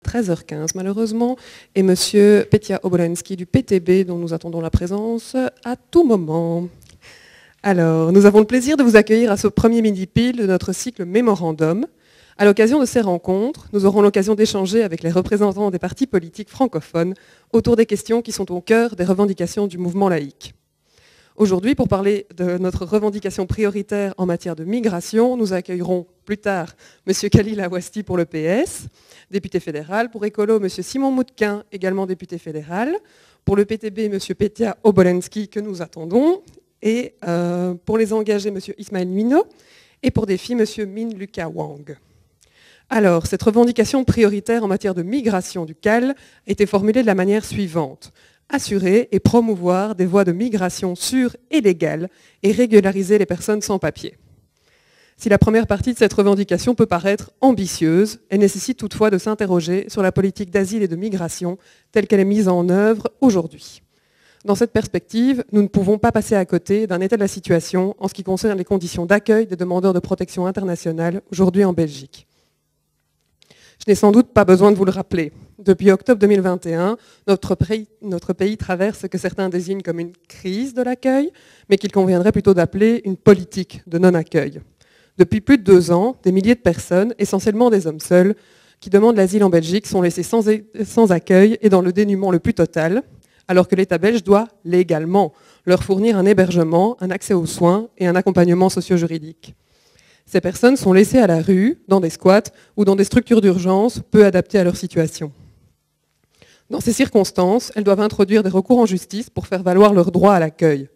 13h15 malheureusement, et Monsieur Petia Obolensky du PTB, dont nous attendons la présence à tout moment. Alors, nous avons le plaisir de vous accueillir à ce premier midi-pile de notre cycle Mémorandum. À l'occasion de ces rencontres, nous aurons l'occasion d'échanger avec les représentants des partis politiques francophones autour des questions qui sont au cœur des revendications du mouvement laïque. Aujourd'hui, pour parler de notre revendication prioritaire en matière de migration, nous accueillerons plus tard M. Khalil Awasti pour le PS, député fédéral, pour Écolo, M. Simon Moutquin, également député fédéral, pour le PTB, M. Petia Obolensky, que nous attendons, et pour les engagés, M. Ismaël Nuino, et pour Défi, M. Min Lucas Wang. Alors, cette revendication prioritaire en matière de migration du CAL a été formulée de la manière suivante: assurer et promouvoir des voies de migration sûres et légales et régulariser les personnes sans papier. Si la première partie de cette revendication peut paraître ambitieuse, elle nécessite toutefois de s'interroger sur la politique d'asile et de migration telle qu'elle est mise en œuvre aujourd'hui. Dans cette perspective, nous ne pouvons pas passer à côté d'un état de la situation en ce qui concerne les conditions d'accueil des demandeurs de protection internationale aujourd'hui en Belgique. Je n'ai sans doute pas besoin de vous le rappeler. Depuis octobre 2021, notre pays traverse ce que certains désignent comme une crise de l'accueil, mais qu'il conviendrait plutôt d'appeler une politique de non-accueil. Depuis plus de 2 ans, des milliers de personnes, essentiellement des hommes seuls, qui demandent l'asile en Belgique sont laissés sans accueil et dans le dénuement le plus total, alors que l'État belge doit légalement leur fournir un hébergement, un accès aux soins et un accompagnement socio-juridique. Ces personnes sont laissées à la rue, dans des squats ou dans des structures d'urgence peu adaptées à leur situation. Dans ces circonstances, elles doivent introduire des recours en justice pour faire valoir leur droit à l'accueil.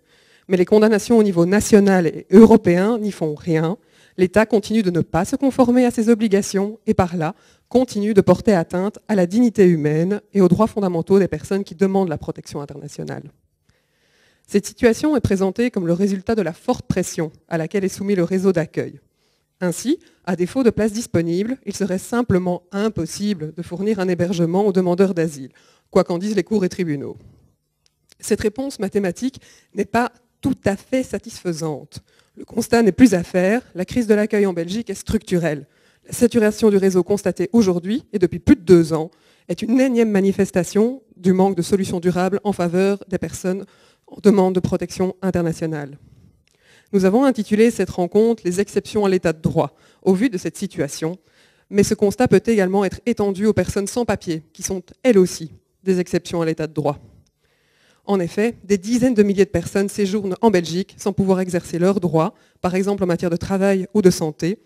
Mais les condamnations au niveau national et européen n'y font rien. L'État continue de ne pas se conformer à ses obligations et par là continue de porter atteinte à la dignité humaine et aux droits fondamentaux des personnes qui demandent la protection internationale. Cette situation est présentée comme le résultat de la forte pression à laquelle est soumis le réseau d'accueil. Ainsi, à défaut de places disponibles, il serait simplement impossible de fournir un hébergement aux demandeurs d'asile, quoi qu'en disent les cours et tribunaux. Cette réponse mathématique n'est pas tout à fait satisfaisante. Le constat n'est plus à faire, la crise de l'accueil en Belgique est structurelle. La saturation du réseau constatée aujourd'hui, et depuis plus de 2 ans, est une énième manifestation du manque de solutions durables en faveur des personnes en demande de protection internationale. Nous avons intitulé cette rencontre « Les exceptions à l'état de droit » au vu de cette situation, mais ce constat peut également être étendu aux personnes sans papier, qui sont elles aussi des exceptions à l'état de droit. En effet, des dizaines de milliers de personnes séjournent en Belgique sans pouvoir exercer leurs droits, par exemple en matière de travail ou de santé,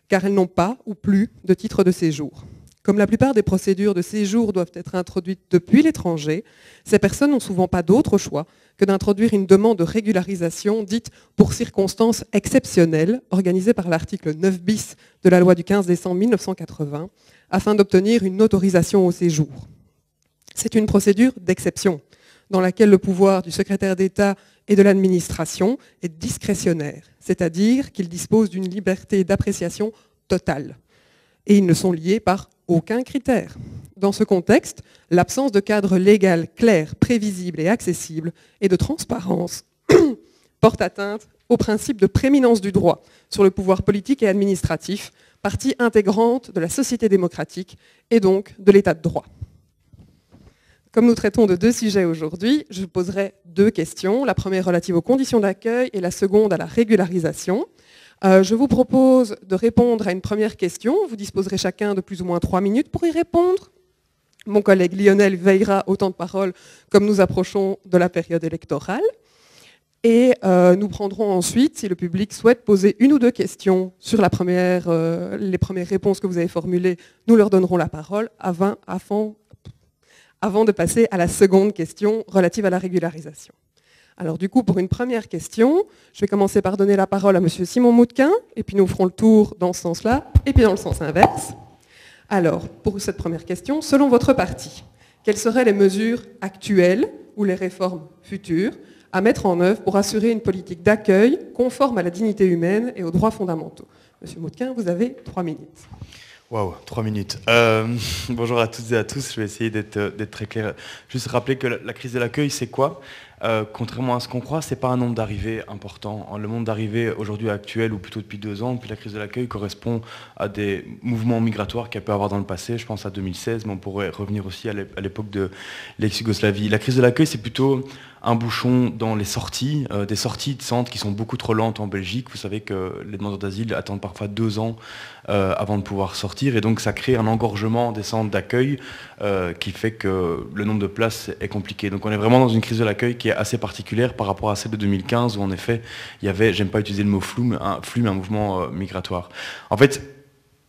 car elles n'ont pas ou plus de titre de séjour. Comme la plupart des procédures de séjour doivent être introduites depuis l'étranger, ces personnes n'ont souvent pas d'autre choix que d'introduire une demande de régularisation dite pour circonstances exceptionnelles, organisée par l'article 9 bis de la loi du 15 décembre 1980, afin d'obtenir une autorisation au séjour. C'est une procédure d'exception, dans laquelle le pouvoir du secrétaire d'État et de l'administration est discrétionnaire, c'est-à-dire qu'il dispose d'une liberté d'appréciation totale. Et ils ne sont liés par aucun critère. Dans ce contexte, l'absence de cadre légal clair, prévisible et accessible et de transparence porte atteinte au principe de prééminence du droit sur le pouvoir politique et administratif, partie intégrante de la société démocratique et donc de l'état de droit. Comme nous traitons de 2 sujets aujourd'hui, je poserai 2 questions, la première relative aux conditions d'accueil et la seconde à la régularisation. Je vous propose de répondre à une première question. Vous disposerez chacun de plus ou moins 3 minutes pour y répondre. Mon collègue Lionel veillera au temps de parole comme nous approchons de la période électorale. Et nous prendrons ensuite, si le public souhaite poser 1 ou 2 questions sur les premières réponses que vous avez formulées, nous leur donnerons la parole avant de passer à la seconde question relative à la régularisation. Alors du coup, pour une première question, je vais commencer par donner la parole à M. Simon Moutquin, et puis nous ferons le tour dans ce sens-là, et puis dans le sens inverse. Alors, pour cette première question, selon votre parti, quelles seraient les mesures actuelles ou les réformes futures à mettre en œuvre pour assurer une politique d'accueil conforme à la dignité humaine et aux droits fondamentaux? M. Moutquin, vous avez 3 minutes. Waouh, 3 minutes. Bonjour à toutes et à tous, je vais essayer d'être très clair. Juste rappeler que la crise de l'accueil, c'est quoi ? Contrairement à ce qu'on croit, ce n'est pas un nombre d'arrivées important. Le nombre d'arrivées aujourd'hui actuel, ou plutôt depuis 2 ans, depuis la crise de l'accueil, correspond à des mouvements migratoires qu'il y a pu avoir dans le passé. Je pense à 2016, mais on pourrait revenir aussi à l'époque de l'ex-Yougoslavie. La crise de l'accueil, c'est plutôt un bouchon dans les sorties, des sorties de centres qui sont beaucoup trop lentes en Belgique. Vous savez que les demandeurs d'asile attendent parfois 2 ans avant de pouvoir sortir, et donc ça crée un engorgement des centres d'accueil qui fait que le nombre de places est compliqué. Donc on est vraiment dans une crise de l'accueil qui est assez particulière par rapport à celle de 2015, où en effet il y avait, j'aime pas utiliser le mot flou, mais un mouvement migratoire. En fait,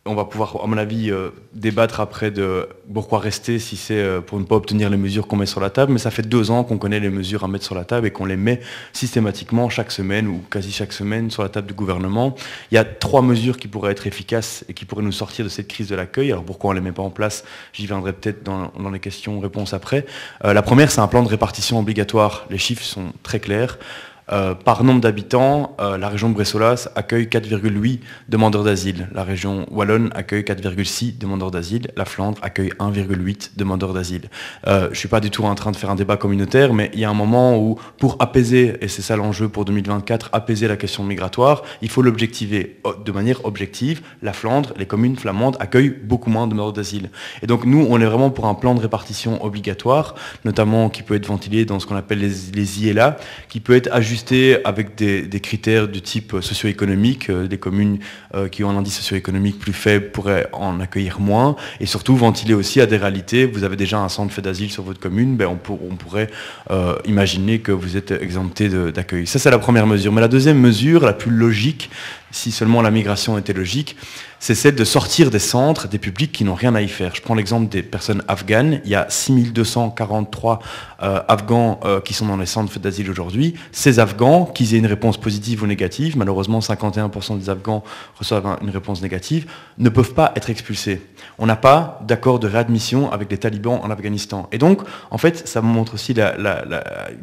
on va pouvoir, à mon avis, débattre après de pourquoi rester si c'est pour ne pas obtenir les mesures qu'on met sur la table, mais ça fait 2 ans qu'on connaît les mesures à mettre sur la table et qu'on les met systématiquement chaque semaine ou quasi chaque semaine sur la table du gouvernement. Il y a 3 mesures qui pourraient être efficaces et qui pourraient nous sortir de cette crise de l'accueil. Alors pourquoi on ne les met pas en place? J'y viendrai peut-être dans les questions-réponses après. La première, c'est un plan de répartition obligatoire. Les chiffres sont très clairs. Par nombre d'habitants, la région de Bressolas accueille 4,8 demandeurs d'asile. La région wallonne accueille 4,6 demandeurs d'asile. La Flandre accueille 1,8 demandeurs d'asile. Je ne suis pas du tout en train de faire un débat communautaire, mais il y a un moment où, pour apaiser, et c'est ça l'enjeu pour 2024, apaiser la question migratoire, il faut l'objectiver de manière objective. La Flandre, les communes flamandes accueillent beaucoup moins de demandeurs d'asile. Et donc nous, on est vraiment pour un plan de répartition obligatoire, notamment qui peut être ventilé dans ce qu'on appelle les ILA, qui peut être ajusté avec des critères du type socio-économique. Des communes qui ont un indice socio-économique plus faible pourraient en accueillir moins, et surtout ventiler aussi à des réalités. Vous avez déjà un centre fait d'asile sur votre commune, on pourrait imaginer que vous êtes exempté d'accueil. Ça, c'est la première mesure. Mais la deuxième mesure, la plus logique, si seulement la migration était logique, c'est celle de sortir des centres des publics qui n'ont rien à y faire. Je prends l'exemple des personnes afghanes. Il y a 6243 Afghans qui sont dans les centres faits d'asile aujourd'hui. Ces Afghans, qu'ils aient une réponse positive ou négative, malheureusement 51% des Afghans reçoivent une réponse négative, ne peuvent pas être expulsés. On n'a pas d'accord de réadmission avec les talibans en Afghanistan. Et donc, en fait, ça montre aussi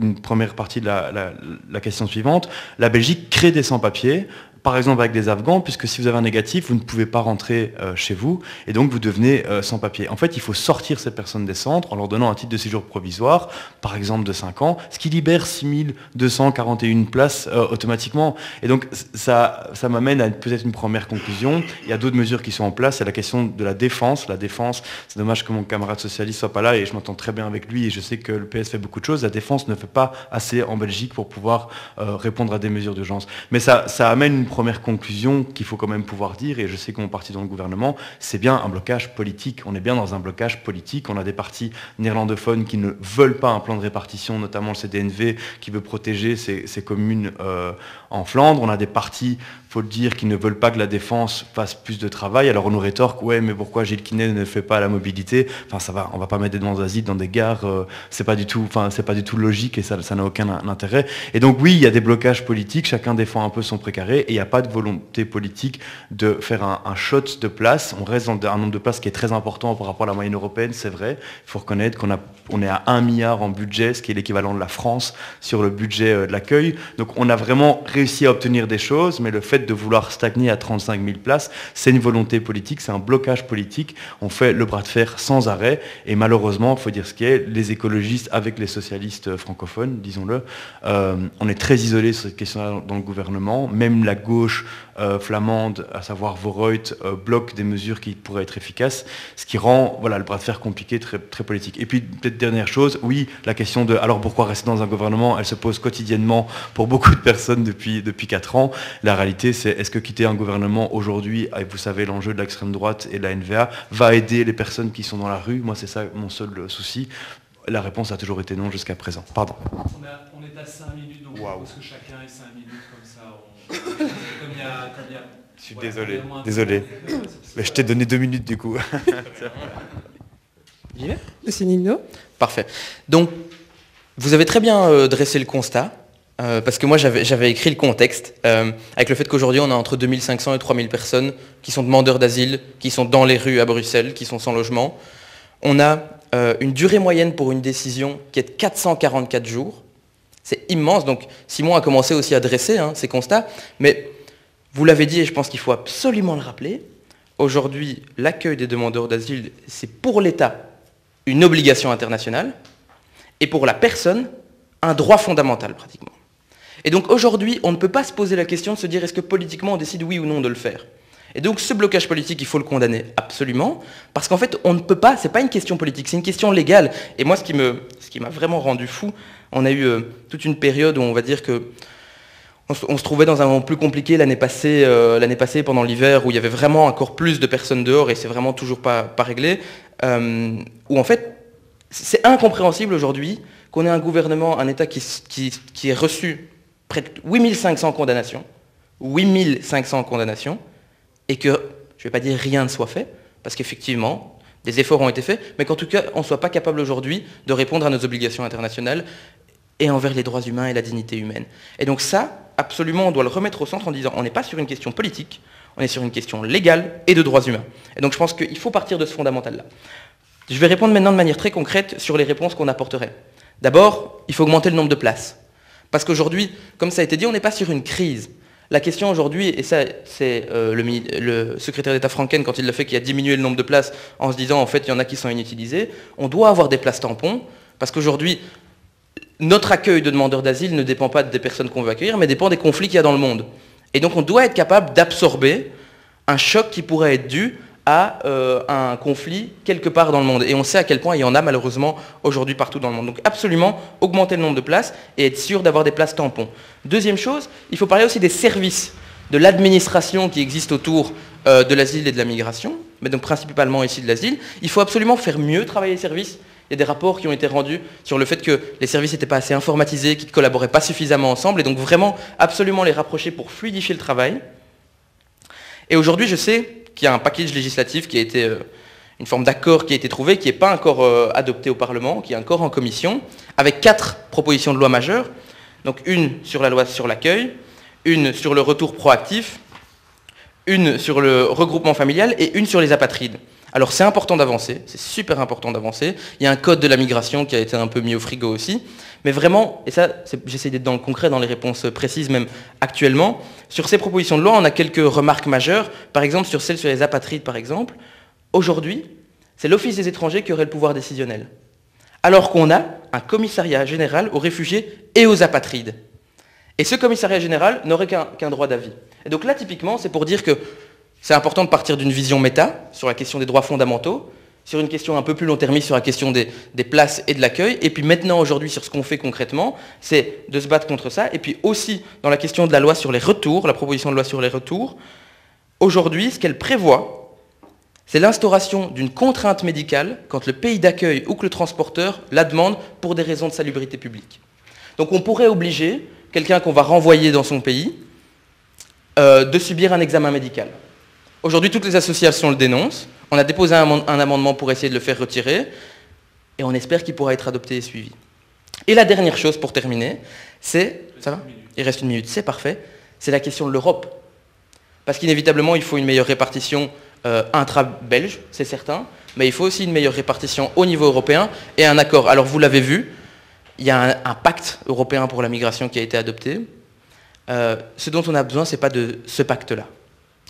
une première partie de la question suivante. La Belgique crée des sans-papiers, par exemple avec des Afghans, puisque si vous avez un négatif, vous ne pouvez pas rentrer chez vous, et donc vous devenez sans papier. En fait, il faut sortir ces personnes des centres en leur donnant un titre de séjour provisoire, par exemple de 5 ans, ce qui libère 6241 places automatiquement. Et donc ça m'amène à peut-être une première conclusion. Il y a d'autres mesures qui sont en place, c'est la question de la défense. La défense, c'est dommage que mon camarade socialiste soit pas là, et je m'entends très bien avec lui, et je sais que le PS fait beaucoup de choses. La défense ne fait pas assez en Belgique pour pouvoir répondre à des mesures d'urgence. Mais ça amène une première conclusion qu'il faut quand même pouvoir dire, et je sais qu'on est parti dans le gouvernement, c'est bien un blocage politique. On est bien dans un blocage politique. On a des partis néerlandophones qui ne veulent pas un plan de répartition, notamment le CDNV qui veut protéger ces communes en Flandre. On a des partis, faut le dire, qui ne veulent pas que la défense fasse plus de travail. Alors on nous rétorque, ouais, mais pourquoi Gilles Quinet ne fait pas la mobilité? Enfin ça va, on va pas mettre des demandeurs d'asile dans des gares, c'est pas du tout logique, et ça n'a aucun intérêt. Et donc oui, il y a des blocages politiques, chacun défend un peu son précaré, et il n'y a pas de volonté politique de faire un shot de place. On reste dans un nombre de places qui est très important par rapport à la moyenne européenne, c'est vrai. Il faut reconnaître qu'on est à 1 milliard en budget, ce qui est l'équivalent de la France sur le budget de l'accueil. Donc on a vraiment réussi à obtenir des choses, mais le fait de vouloir stagner à 35 000 places, c'est une volonté politique, c'est un blocage politique. On fait le bras de fer sans arrêt, et malheureusement, il faut dire ce qui est, les écologistes avec les socialistes francophones, disons-le, on est très isolés sur cette question-là dans le gouvernement. Même la gauche flamande, à savoir Voorhout, bloque des mesures qui pourraient être efficaces, ce qui rend le bras de fer compliqué, très, très politique. Et puis, peut-être dernière chose, oui, la question de alors pourquoi rester dans un gouvernement, elle se pose quotidiennement pour beaucoup de personnes depuis 4 ans. La réalité, c'est est-ce que quitter un gouvernement aujourd'hui, avec vous savez l'enjeu de l'extrême droite et de la NVA, va aider les personnes qui sont dans la rue? Moi, c'est ça mon seul souci. La réponse a toujours été non jusqu'à présent. Pardon. On est à 5 minutes, donc wow. Je pense que chacun ait 5 minutes comme ça. Comme il y a... Je suis désolé. Mais je t'ai donné 2 minutes du coup. Monsieur Nino. Parfait. Donc, vous avez très bien dressé le constat, parce que moi j'avais écrit le contexte, avec le fait qu'aujourd'hui on a entre 2500 et 3000 personnes qui sont demandeurs d'asile, qui sont dans les rues à Bruxelles, qui sont sans logement. On a une durée moyenne pour une décision qui est de 444 jours. C'est immense, donc Simon a commencé aussi à dresser ces constats, mais vous l'avez dit et je pense qu'il faut absolument le rappeler, aujourd'hui l'accueil des demandeurs d'asile, c'est pour l'État une obligation internationale, et pour la personne, un droit fondamental pratiquement. Et donc aujourd'hui, on ne peut pas se poser la question de se dire est-ce que politiquement on décide oui ou non de le faire. Et donc ce blocage politique, il faut le condamner absolument, parce qu'en fait, on ne peut pas, c'est pas une question politique, c'est une question légale. Et moi, ce qui m'a vraiment rendu fou, on a eu toute une période où on va dire que on se trouvait dans un moment plus compliqué l'année passée pendant l'hiver, où il y avait vraiment encore plus de personnes dehors, et c'est vraiment toujours pas réglé, où en fait, c'est incompréhensible aujourd'hui qu'on ait un gouvernement, un État qui ait reçu près de 8500 condamnations, 8500 condamnations, et que, je ne vais pas dire rien ne soit fait, parce qu'effectivement, des efforts ont été faits, mais qu'en tout cas, on ne soit pas capable aujourd'hui de répondre à nos obligations internationales et envers les droits humains et la dignité humaine. Et donc ça, absolument, on doit le remettre au centre en disant, on n'est pas sur une question politique, on est sur une question légale et de droits humains. Et donc je pense qu'il faut partir de ce fondamental-là. Je vais répondre maintenant de manière très concrète sur les réponses qu'on apporterait. D'abord, il faut augmenter le nombre de places. Parce qu'aujourd'hui, comme ça a été dit, on n'est pas sur une crise. La question aujourd'hui, et ça c'est le secrétaire d'État Franken quand il l'a fait, qui a diminué le nombre de places en se disant en fait il y en a qui sont inutilisées, on doit avoir des places tampons, parce qu'aujourd'hui, notre accueil de demandeurs d'asile ne dépend pas des personnes qu'on veut accueillir, mais dépend des conflits qu'il y a dans le monde. Et donc on doit être capable d'absorber un choc qui pourrait être dû à un conflit quelque part dans le monde. Et on sait à quel point il y en a malheureusement aujourd'hui partout dans le monde. Donc absolument augmenter le nombre de places et être sûr d'avoir des places tampons. Deuxième chose, il faut parler aussi des services, de l'administration qui existe autour de l'asile et de la migration, mais donc principalement ici de l'asile. Il faut absolument faire mieux travailler les services. Il y a des rapports qui ont été rendus sur le fait que les services n'étaient pas assez informatisés, qu'ils ne collaboraient pas suffisamment ensemble, et donc vraiment absolument les rapprocher pour fluidifier le travail. Et aujourd'hui, je sais qu'il y a un package législatif qui a été, une forme d'accord qui a été trouvé, qui n'est pas encore adopté au Parlement, qui est encore en commission, avec 4 propositions de loi majeures. Donc une sur la loi sur l'accueil, une sur le retour proactif, une sur le regroupement familial et une sur les apatrides. Alors c'est important d'avancer, c'est super important d'avancer. Il y a un code de la migration qui a été un peu mis au frigo aussi. Mais vraiment, et ça j'essaie d'être dans le concret, dans les réponses précises même actuellement, sur ces propositions de loi, on a quelques remarques majeures. Par exemple, sur celle sur les apatrides, par exemple. Aujourd'hui, c'est l'Office des étrangers qui aurait le pouvoir décisionnel. Alors qu'on a un commissariat général aux réfugiés et aux apatrides. Et ce commissariat général n'aurait qu'un droit d'avis. Et donc là, typiquement, c'est pour dire que c'est important de partir d'une vision méta sur la question des droits fondamentaux, sur une question un peu plus long-termiste sur la question des places et de l'accueil, et puis maintenant, aujourd'hui, sur ce qu'on fait concrètement, c'est de se battre contre ça, et puis aussi dans la question de la loi sur les retours, la proposition de loi sur les retours, aujourd'hui, ce qu'elle prévoit, c'est l'instauration d'une contrainte médicale quand le pays d'accueil ou que le transporteur la demande pour des raisons de salubrité publique. Donc on pourrait obliger quelqu'un qu'on va renvoyer dans son pays de subir un examen médical. Aujourd'hui, toutes les associations le dénoncent. On a déposé un amendement pour essayer de le faire retirer, et on espère qu'il pourra être adopté et suivi. Et la dernière chose, pour terminer, c'est... Ça va ? Il reste une minute, c'est parfait. C'est la question de l'Europe. Parce qu'inévitablement, il faut une meilleure répartition intra-belge, c'est certain, mais il faut aussi une meilleure répartition au niveau européen et un accord. Alors, vous l'avez vu, il y a un pacte européen pour la migration qui a été adopté. Ce dont on a besoin, ce n'est pas de ce pacte-là.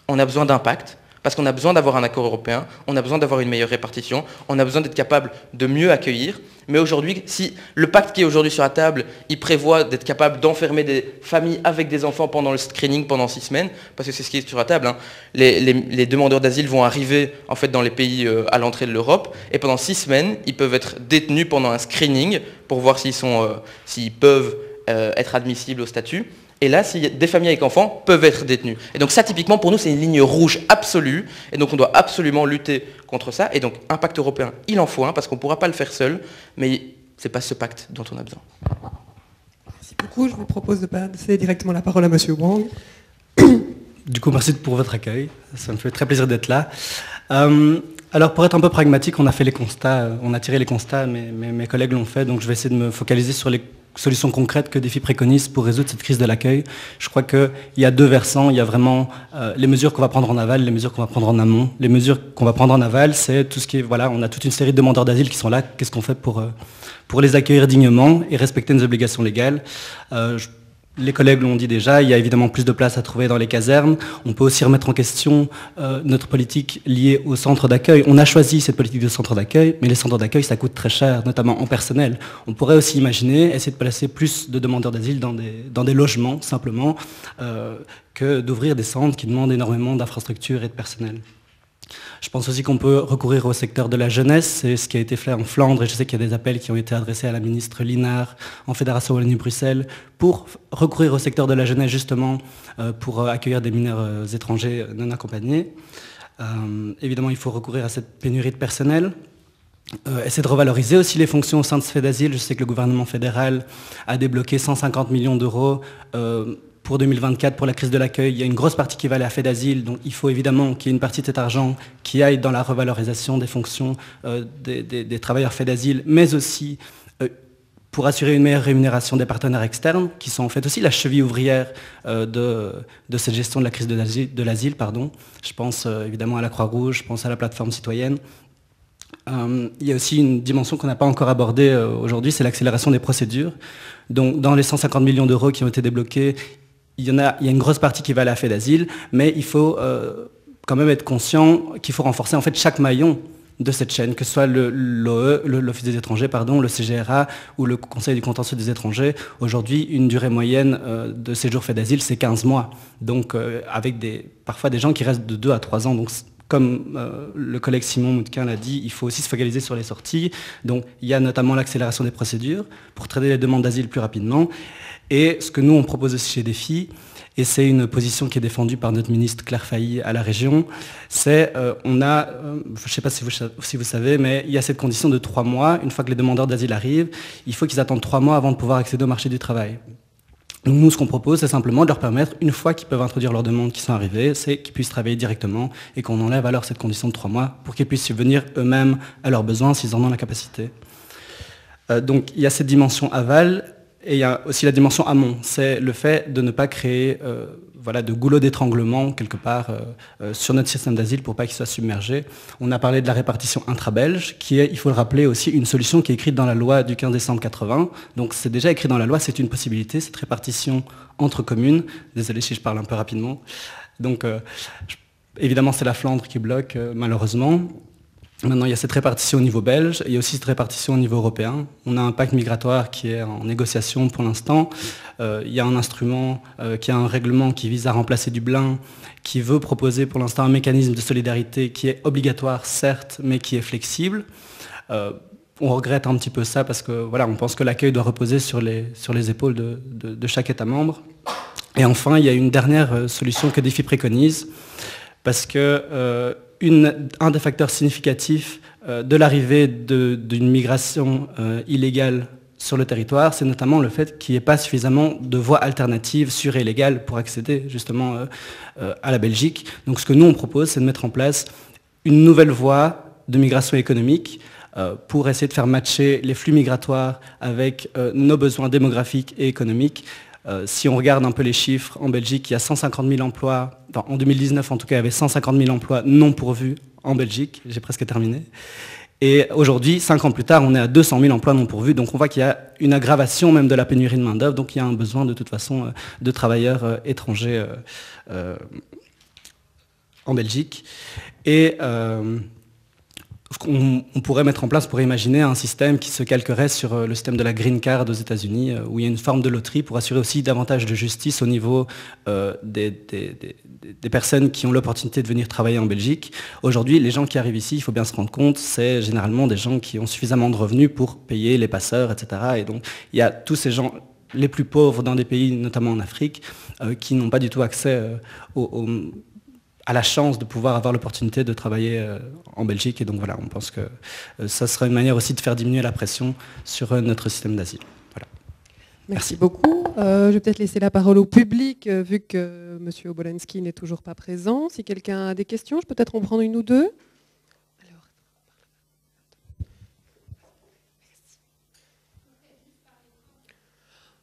On a besoin d'un pacte, parce qu'on a besoin d'avoir un accord européen, on a besoin d'avoir une meilleure répartition, on a besoin d'être capable de mieux accueillir. Mais aujourd'hui, si le pacte qui est aujourd'hui sur la table, il prévoit d'être capable d'enfermer des familles avec des enfants pendant le screening pendant 6 semaines, parce que c'est ce qui est sur la table, hein. Les demandeurs d'asile vont arriver en fait, dans les pays à l'entrée de l'Europe, et pendant 6 semaines, ils peuvent être détenus pendant un screening pour voir s'ils peuvent être admissibles au statut. Et là, des familles avec enfants peuvent être détenues. Et donc ça, typiquement, pour nous, c'est une ligne rouge absolue. Et donc on doit absolument lutter contre ça. Et donc un pacte européen, il en faut un, parce qu'on ne pourra pas le faire seul. Mais ce n'est pas ce pacte dont on a besoin. Merci beaucoup. Je vous propose de passer directement la parole à M. Wang. Du coup, merci pour votre accueil. Ça me fait très plaisir d'être là. Alors, pour être un peu pragmatique, on a fait les constats, on a tiré les constats, mes collègues l'ont fait, donc je vais essayer de me focaliser sur les solutions concrètes que Défi préconise pour résoudre cette crise de l'accueil. Je crois qu'il y a 2 versants. Il y a vraiment les mesures qu'on va prendre en aval, les mesures qu'on va prendre en amont. Les mesures qu'on va prendre en aval, c'est tout ce qui est... Voilà, on a toute une série de demandeurs d'asile qui sont là. Qu'est-ce qu'on fait pour les accueillir dignement et respecter nos obligations légales les collègues l'ont dit déjà, il y a évidemment plus de place à trouver dans les casernes. On peut aussi remettre en question notre politique liée au centre d'accueil. On a choisi cette politique de centre d'accueil, mais les centres d'accueil, ça coûte très cher, notamment en personnel. On pourrait aussi imaginer essayer de placer plus de demandeurs d'asile dans des logements, simplement, que d'ouvrir des centres qui demandent énormément d'infrastructures et de personnel. Je pense aussi qu'on peut recourir au secteur de la jeunesse, c'est ce qui a été fait en Flandre, et je sais qu'il y a des appels qui ont été adressés à la ministre Linard en Fédération Wallonie-Bruxelles pour recourir au secteur de la jeunesse justement pour accueillir des mineurs étrangers non accompagnés. Évidemment, il faut recourir à cette pénurie de personnel. Essayer de revaloriser aussi les fonctions au sein de ce fait d'asile. Je sais que le gouvernement fédéral a débloqué 150 millions d'euros pour 2024, pour la crise de l'accueil. Il y a une grosse partie qui va aller à fait d'asile, donc il faut évidemment qu'il y ait une partie de cet argent qui aille dans la revalorisation des fonctions des travailleurs fait d'asile, mais aussi pour assurer une meilleure rémunération des partenaires externes, qui sont en fait aussi la cheville ouvrière de cette gestion de la crise de l'asile. Je pense évidemment à la Croix-Rouge, je pense à la plateforme citoyenne. Il y a aussi une dimension qu'on n'a pas encore abordée aujourd'hui, c'est l'accélération des procédures. Donc dans les 150 millions d'euros qui ont été débloqués, il y a une grosse partie qui va aller à fait d'asile, mais il faut quand même être conscient qu'il faut renforcer en fait chaque maillon de cette chaîne, que ce soit l'OE, l'Office des étrangers, le CGRA ou le Conseil du contentieux des étrangers. Aujourd'hui, une durée moyenne de séjour fait d'asile, c'est 15 mois. Donc avec parfois des gens qui restent de 2 à 3 ans. Donc, comme le collègue Simon Moutquin l'a dit, il faut aussi se focaliser sur les sorties. Donc il y a notamment l'accélération des procédures pour traiter les demandes d'asile plus rapidement. Et ce que nous, on propose aussi chez Défi, et c'est une position qui est défendue par notre ministre Claire Failly à la région, c'est, je ne sais pas si vous savez, mais il y a cette condition de 3 mois. Une fois que les demandeurs d'asile arrivent, il faut qu'ils attendent 3 mois avant de pouvoir accéder au marché du travail. Donc nous, ce qu'on propose, c'est simplement de leur permettre, une fois qu'ils peuvent introduire leurs demandes qui sont arrivées, c'est qu'ils puissent travailler directement et qu'on enlève alors cette condition de 3 mois pour qu'ils puissent subvenir eux-mêmes à leurs besoins s'ils en ont la capacité. Donc il y a cette dimension aval. Et il y a aussi la dimension amont, c'est le fait de ne pas créer de goulot d'étranglement quelque part sur notre système d'asile pour pas qu'il soit submergé. On a parlé de la répartition intra-belge, qui est, il faut le rappeler aussi, une solution qui est écrite dans la loi du 15 décembre 80. Donc c'est déjà écrit dans la loi, c'est une possibilité, cette répartition entre communes. Désolé si je parle un peu rapidement. Donc évidemment c'est la Flandre qui bloque malheureusement. Maintenant, il y a cette répartition au niveau belge, et il y a aussi cette répartition au niveau européen. On a un pacte migratoire qui est en négociation pour l'instant. Il y a un instrument, qui a un règlement qui vise à remplacer Dublin, qui veut proposer pour l'instant un mécanisme de solidarité qui est obligatoire, certes, mais qui est flexible. On regrette un petit peu ça parce que on pense que l'accueil doit reposer sur les épaules de chaque État membre. Et enfin, il y a une dernière solution que Défi préconise, parce que un des facteurs significatifs de l'arrivée d'une migration illégale sur le territoire, c'est notamment le fait qu'il n'y ait pas suffisamment de voies alternatives sûres et légales pour accéder justement à la Belgique. Donc ce que nous on propose, c'est de mettre en place une nouvelle voie de migration économique pour essayer de faire matcher les flux migratoires avec nos besoins démographiques et économiques. Si on regarde un peu les chiffres, en Belgique, il y a 150 000 emplois, en 2019 en tout cas, il y avait 150 000 emplois non pourvus en Belgique, j'ai presque terminé. Et aujourd'hui, 5 ans plus tard, on est à 200 000 emplois non pourvus, donc on voit qu'il y a une aggravation même de la pénurie de main-d'œuvre, donc il y a un besoin de toute façon de travailleurs étrangers en Belgique. Et on pourrait mettre en place, on pourrait imaginer un système qui se calquerait sur le système de la Green Card aux États-Unis, où il y a une forme de loterie pour assurer aussi davantage de justice au niveau des personnes qui ont l'opportunité de venir travailler en Belgique. Aujourd'hui, les gens qui arrivent ici, il faut bien se rendre compte, c'est généralement des gens qui ont suffisamment de revenus pour payer les passeurs, etc. Et donc, il y a tous ces gens les plus pauvres dans des pays, notamment en Afrique, qui n'ont pas du tout accès à la chance de pouvoir avoir l'opportunité de travailler en Belgique. Et donc voilà, on pense que ça serait une manière aussi de faire diminuer la pression sur notre système d'asile. Voilà. Merci beaucoup. Je vais peut-être laisser la parole au public, vu que M. Obolensky n'est toujours pas présent. Si quelqu'un a des questions, je peux peut-être en prendre une ou deux.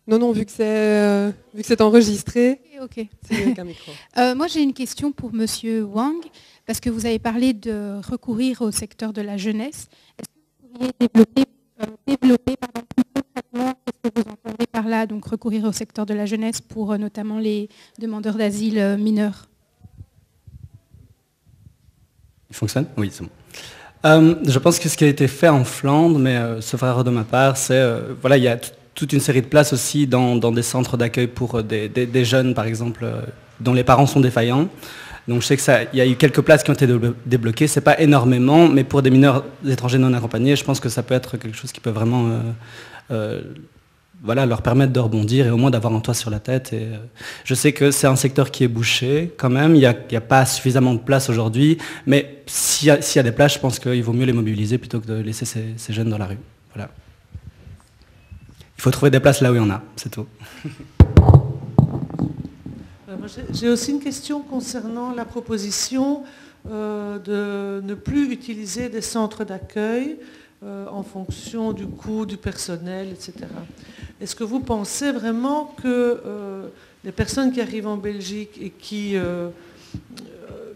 Non, vu que c'est enregistré, okay. C'est avec un micro. Moi, j'ai une question pour Monsieur Wang, parce que vous avez parlé de recourir au secteur de la jeunesse. Est-ce que vous pourriez développer plus concrètement ce que vous entendez par là? Donc, donc recourir au secteur de la jeunesse pour notamment les demandeurs d'asile mineurs. Il fonctionne? Oui, c'est bon. Je pense que ce qui a été fait en Flandre, mais sauf erreur de ma part, c'est voilà, il y a toute une série de places aussi dans des centres d'accueil pour des jeunes, par exemple, dont les parents sont défaillants. Donc je sais qu'il y a eu quelques places qui ont été débloquées, c'est pas énormément, mais pour des mineurs étrangers non accompagnés, je pense que ça peut être quelque chose qui peut vraiment voilà, leur permettre de rebondir et au moins d'avoir un toit sur la tête. Et, je sais que c'est un secteur qui est bouché quand même, il n'y a pas suffisamment de place aujourd'hui, mais s'il y a des places, je pense qu'il vaut mieux les mobiliser plutôt que de laisser ces jeunes dans la rue. Voilà. Il faut trouver des places là où il y en a, c'est tout. J'ai aussi une question concernant la proposition de ne plus utiliser des centres d'accueil en fonction du coût du personnel, etc. Est-ce que vous pensez vraiment que les personnes qui arrivent en Belgique et qui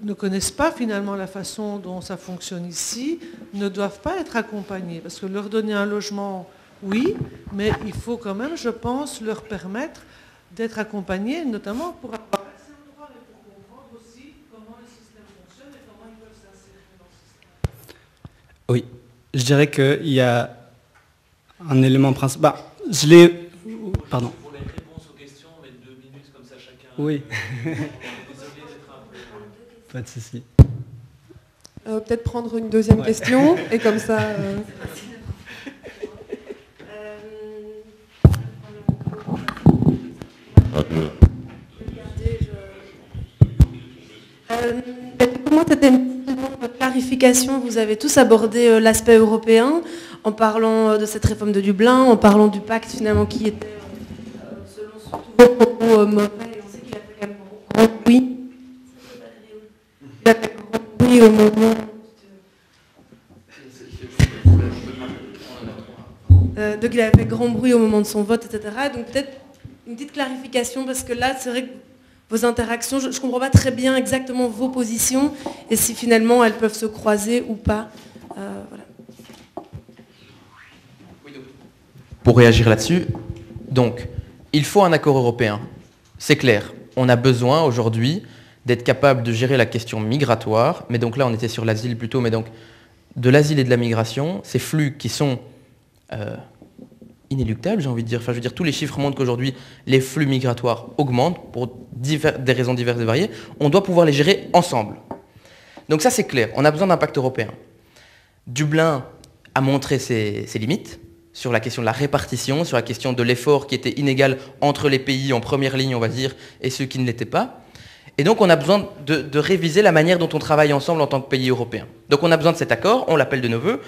ne connaissent pas finalement la façon dont ça fonctionne ici ne doivent pas être accompagnées? Parce que leur donner un logement, oui, mais il faut quand même, je pense, leur permettre d'être accompagnés, notamment pour avoir accès au droit et pour comprendre aussi comment le système fonctionne et comment ils peuvent s'insérer dans le système. Oui, je dirais qu'il y a un élément principal. Je l'ai... Pardon. Pour les réponses aux questions, mais 2 minutes comme ça chacun. Oui. Désolé d'être un peu... Pas de souci. Peut-être prendre une deuxième question, et comme ça... Pour moi, c'était une clarification. Vous avez tous abordé l'aspect européen en parlant de cette réforme de Dublin, en parlant du pacte finalement qui était, selon surtout vos propos, mauvais. Et on sait qu'il a fait quand même grand bruit. Il a fait grand bruit au moment... donc il avait fait grand bruit au moment de son vote, etc. Donc peut-être une petite clarification, parce que là, c'est vrai que vos interactions, je ne comprends pas très bien exactement vos positions et si finalement elles peuvent se croiser ou pas. Voilà. Pour réagir là-dessus, donc, il faut un accord européen. C'est clair. On a besoin aujourd'hui d'être capable de gérer la question migratoire, mais donc là on était sur l'asile plutôt, mais donc de l'asile et de la migration, ces flux qui sont inéluctables, j'ai envie de dire. Enfin, je veux dire, tous les chiffres montrent qu'aujourd'hui, les flux migratoires augmentent pour des raisons diverses et variées. On doit pouvoir les gérer ensemble. Donc ça, c'est clair. On a besoin d'un pacte européen. Dublin a montré ses limites sur la question de la répartition, sur la question de l'effort qui était inégal entre les pays en première ligne, on va dire, et ceux qui ne l'étaient pas. Et donc, on a besoin de réviser la manière dont on travaille ensemble en tant que pays européen. Donc, on a besoin de cet accord, on l'appelle de nos voeux.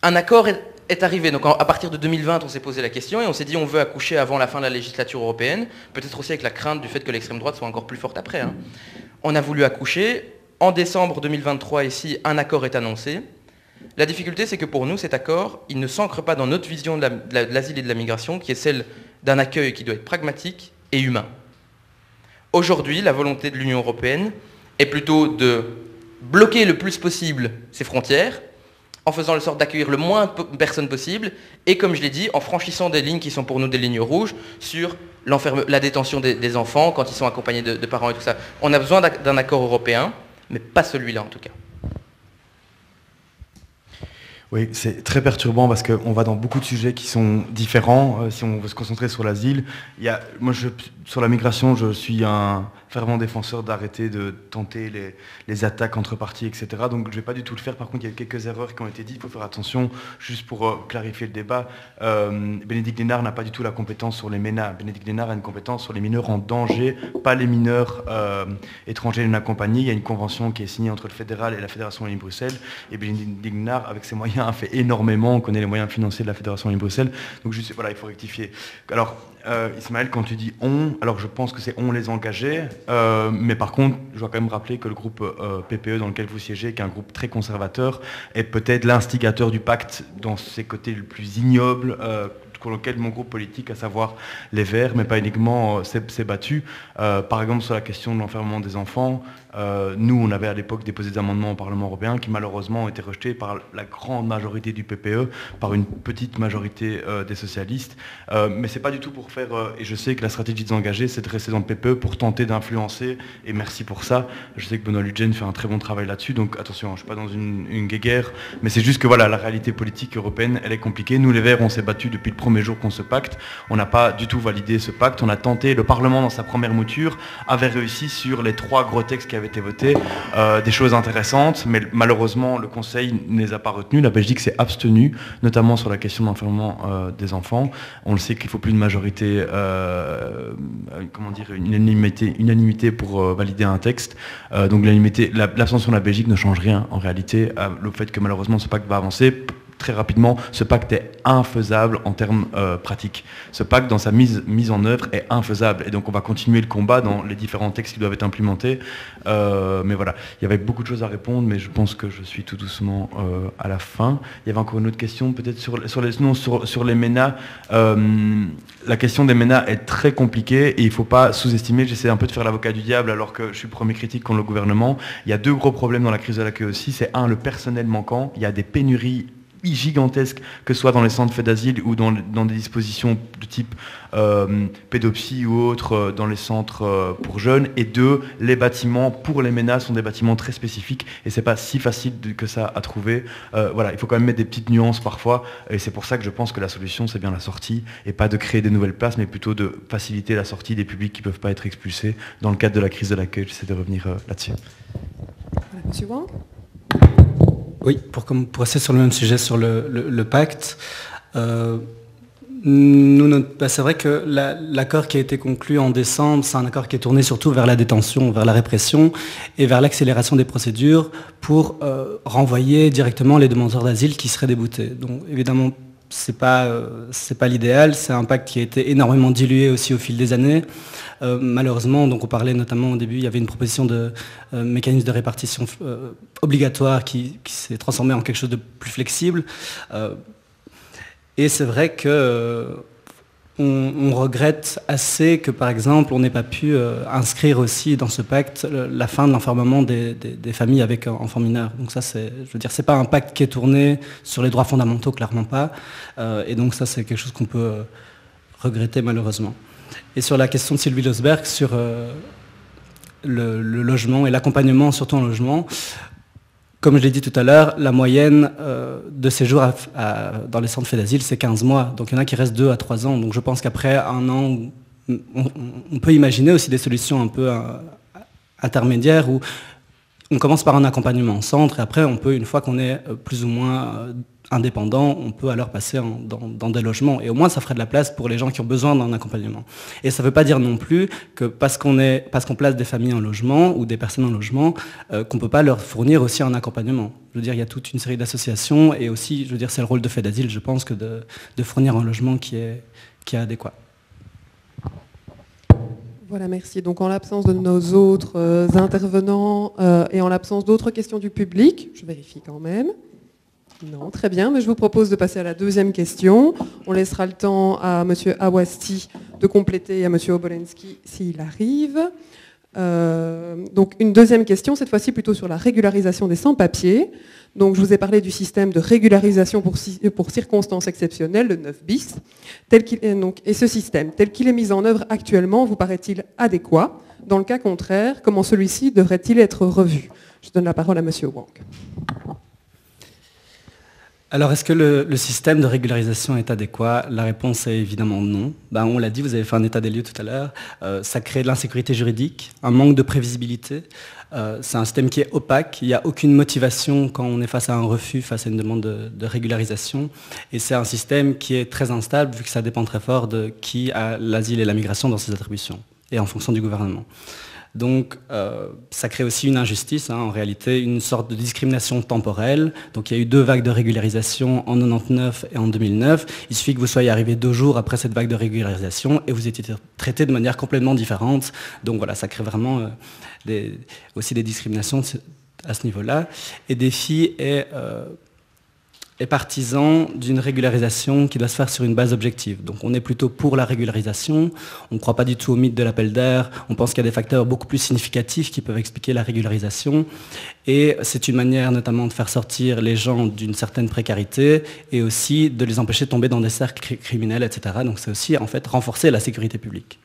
Un accord est arrivé. Donc, à partir de 2020, on s'est posé la question et on s'est dit on veut accoucher avant la fin de la législature européenne, peut-être aussi avec la crainte du fait que l'extrême droite soit encore plus forte après. Hein. On a voulu accoucher. En décembre 2023, ici, un accord est annoncé. La difficulté, c'est que pour nous, cet accord, il ne s'ancre pas dans notre vision de l'asile et de la migration, qui est celle d'un accueil qui doit être pragmatique et humain. Aujourd'hui, la volonté de l'Union européenne est plutôt de bloquer le plus possible ses frontières, en faisant en sorte d'accueillir le moins de personnes possible, et comme je l'ai dit, en franchissant des lignes qui sont pour nous des lignes rouges, sur la détention des enfants quand ils sont accompagnés de parents et tout ça. On a besoin d'un accord européen, mais pas celui-là en tout cas. Oui, c'est très perturbant parce qu'on va dans beaucoup de sujets qui sont différents. Si on veut se concentrer sur l'asile, sur la migration, je suis un fervent défenseur d'arrêter de tenter les attaques entre partis, etc. Donc je ne vais pas du tout le faire. Par contre, il y a quelques erreurs qui ont été dites. Il faut faire attention, juste pour clarifier le débat. Bénédicte Lénard n'a pas du tout la compétence sur les MENA. Bénédicte Lénard a une compétence sur les mineurs en danger, pas les mineurs étrangers non accompagnés. Il y a une convention qui est signée entre le fédéral et la Fédération Wallonie-Bruxelles. Et Bénédicte Lénard, avec ses moyens, a fait énormément. On connaît les moyens financiers de la Fédération Wallonie-Bruxelles. Donc juste, voilà, il faut rectifier. Alors, Ismaël, quand tu dis « on », alors je pense que c'est « on les engagés », mais par contre, je dois quand même rappeler que le groupe PPE dans lequel vous siégez, qui est un groupe très conservateur, est peut-être l'instigateur du pacte dans ses côtés les plus ignobles, pour lequel mon groupe politique, à savoir les Verts, mais pas uniquement, s'est battu. Par exemple, sur la question de l'enfermement des enfants, nous, on avait à l'époque déposé des amendements au Parlement européen qui malheureusement ont été rejetés par la grande majorité du PPE, par une petite majorité des socialistes. Mais c'est pas du tout pour faire, et je sais que la stratégie des engagés, c'est de rester dans le PPE pour tenter d'influencer, et merci pour ça. Je sais que Benoît Ludgen fait un très bon travail là-dessus, donc attention, je ne suis pas dans une guéguerre, mais c'est juste que voilà, la réalité politique européenne, elle est compliquée. Nous, les Verts, on s'est battus depuis le premier jour qu'on se pacte. On n'a pas du tout validé ce pacte. On a tenté, le Parlement, dans sa première mouture, avait réussi sur les 3 gros textes qui avaient été votés, des choses intéressantes, mais malheureusement, le Conseil ne les a pas retenus. La Belgique s'est abstenue, notamment sur la question de l'enfermement des enfants. On le sait qu'il ne faut plus une majorité, une unanimité pour valider un texte. Donc l'abstention de la Belgique ne change rien en réalité. Le fait que malheureusement ce pacte va avancer, très rapidement, ce pacte est infaisable en termes pratiques. Ce pacte, dans sa mise en œuvre, est infaisable. Et donc on va continuer le combat dans les différents textes qui doivent être implémentés. Mais voilà, il y avait beaucoup de choses à répondre, mais je pense que je suis tout doucement à la fin. Il y avait encore une autre question, peut-être sur les MENA. La question des MENA est très compliquée et il ne faut pas sous-estimer. J'essaie un peu de faire l'avocat du diable alors que je suis premier critique contre le gouvernement. Il y a 2 gros problèmes dans la crise de l'accueil aussi. C'est le personnel manquant. Il y a des pénuries gigantesques, que ce soit dans les centres faits d'asile ou dans des dispositions de type pédopsie ou autres dans les centres pour jeunes. Et 2, les bâtiments pour les MENA sont des bâtiments très spécifiques et c'est pas si facile que ça à trouver. Voilà, il faut quand même mettre des petites nuances parfois et c'est pour ça que je pense que la solution c'est bien la sortie et pas de créer des nouvelles places mais plutôt de faciliter la sortie des publics qui ne peuvent pas être expulsés dans le cadre de la crise de l'accueil. J'essaie de revenir là-dessus. Voilà, Monsieur Wang. Oui, pour rester sur le même sujet, sur le pacte, c'est vrai que l'accord qui a été conclu en décembre, c'est un accord qui est tourné surtout vers la détention, vers la répression et vers l'accélération des procédures pour renvoyer directement les demandeurs d'asile qui seraient déboutés. Donc évidemment, c'est pas l'idéal, c'est un pacte qui a été énormément dilué aussi au fil des années. Malheureusement, donc on parlait notamment au début, il y avait une proposition de mécanisme de répartition obligatoire qui s'est transformé en quelque chose de plus flexible. Et c'est vrai que on regrette assez que, par exemple, on n'ait pas pu inscrire aussi dans ce pacte la fin de l'enfermement des familles avec enfants mineurs. Donc ça, c'est pas un pacte qui est tourné sur les droits fondamentaux, clairement pas. Et donc ça, c'est quelque chose qu'on peut regretter malheureusement. Et sur la question de Sylvie Losberg, sur le logement et l'accompagnement, surtout en logement, comme je l'ai dit tout à l'heure, la moyenne de séjour dans les centres faits d'asile, c'est 15 mois. Donc il y en a qui restent 2 à 3 ans. Donc je pense qu'après 1 an, on peut imaginer aussi des solutions un peu intermédiaires où on commence par un accompagnement en centre et après, on peut, une fois qu'on est plus ou moins indépendant, on peut alors passer dans des logements. Et au moins, ça ferait de la place pour les gens qui ont besoin d'un accompagnement. Et ça ne veut pas dire non plus que parce qu'on place des familles en logement ou des personnes en logement, qu'on ne peut pas leur fournir aussi un accompagnement. Je veux dire, il y a toute une série d'associations et aussi, je veux dire, c'est le rôle de Fait d'Asile, je pense, que de fournir un logement qui est adéquat. Voilà, merci. Donc en l'absence de nos autres intervenants et en l'absence d'autres questions du public, je vérifie quand même. Non, très bien, mais je vous propose de passer à la 2e question. On laissera le temps à M. Awasti de compléter et à M. Obolensky s'il arrive. Donc une 2e question, cette fois-ci plutôt sur la régularisation des sans-papiers. Donc je vous ai parlé du système de régularisation pour circonstances exceptionnelles, le 9 bis. Et ce système, tel qu'il est mis en œuvre actuellement, vous paraît-il adéquat? Dans le cas contraire, comment celui-ci devrait-il être revu? Je donne la parole à M. Wang. Alors, est-ce que le système de régularisation est adéquat? La réponse est évidemment non. On l'a dit, vous avez fait un état des lieux tout à l'heure. Ça crée de l'insécurité juridique, un manque de prévisibilité. C'est un système qui est opaque. Il n'y a aucune motivation quand on est face à un refus, face à une demande de régularisation. Et c'est un système qui est très instable, vu que ça dépend très fort de qui a l'asile et la migration dans ses attributions, et en fonction du gouvernement. Donc ça crée aussi une injustice, en réalité, une sorte de discrimination temporelle. Donc il y a eu 2 vagues de régularisation en 1999 et en 2009. Il suffit que vous soyez arrivé 2 jours après cette vague de régularisation et vous étiez traité de manière complètement différente. Donc voilà, ça crée vraiment aussi des discriminations à ce niveau-là. Et DEFI est est partisan d'une régularisation qui doit se faire sur une base objective. Donc on est plutôt pour la régularisation, on ne croit pas du tout au mythe de l'appel d'air, on pense qu'il y a des facteurs beaucoup plus significatifs qui peuvent expliquer la régularisation, et c'est une manière notamment de faire sortir les gens d'une certaine précarité et aussi de les empêcher de tomber dans des cercles criminels, etc. Donc c'est aussi en fait renforcer la sécurité publique.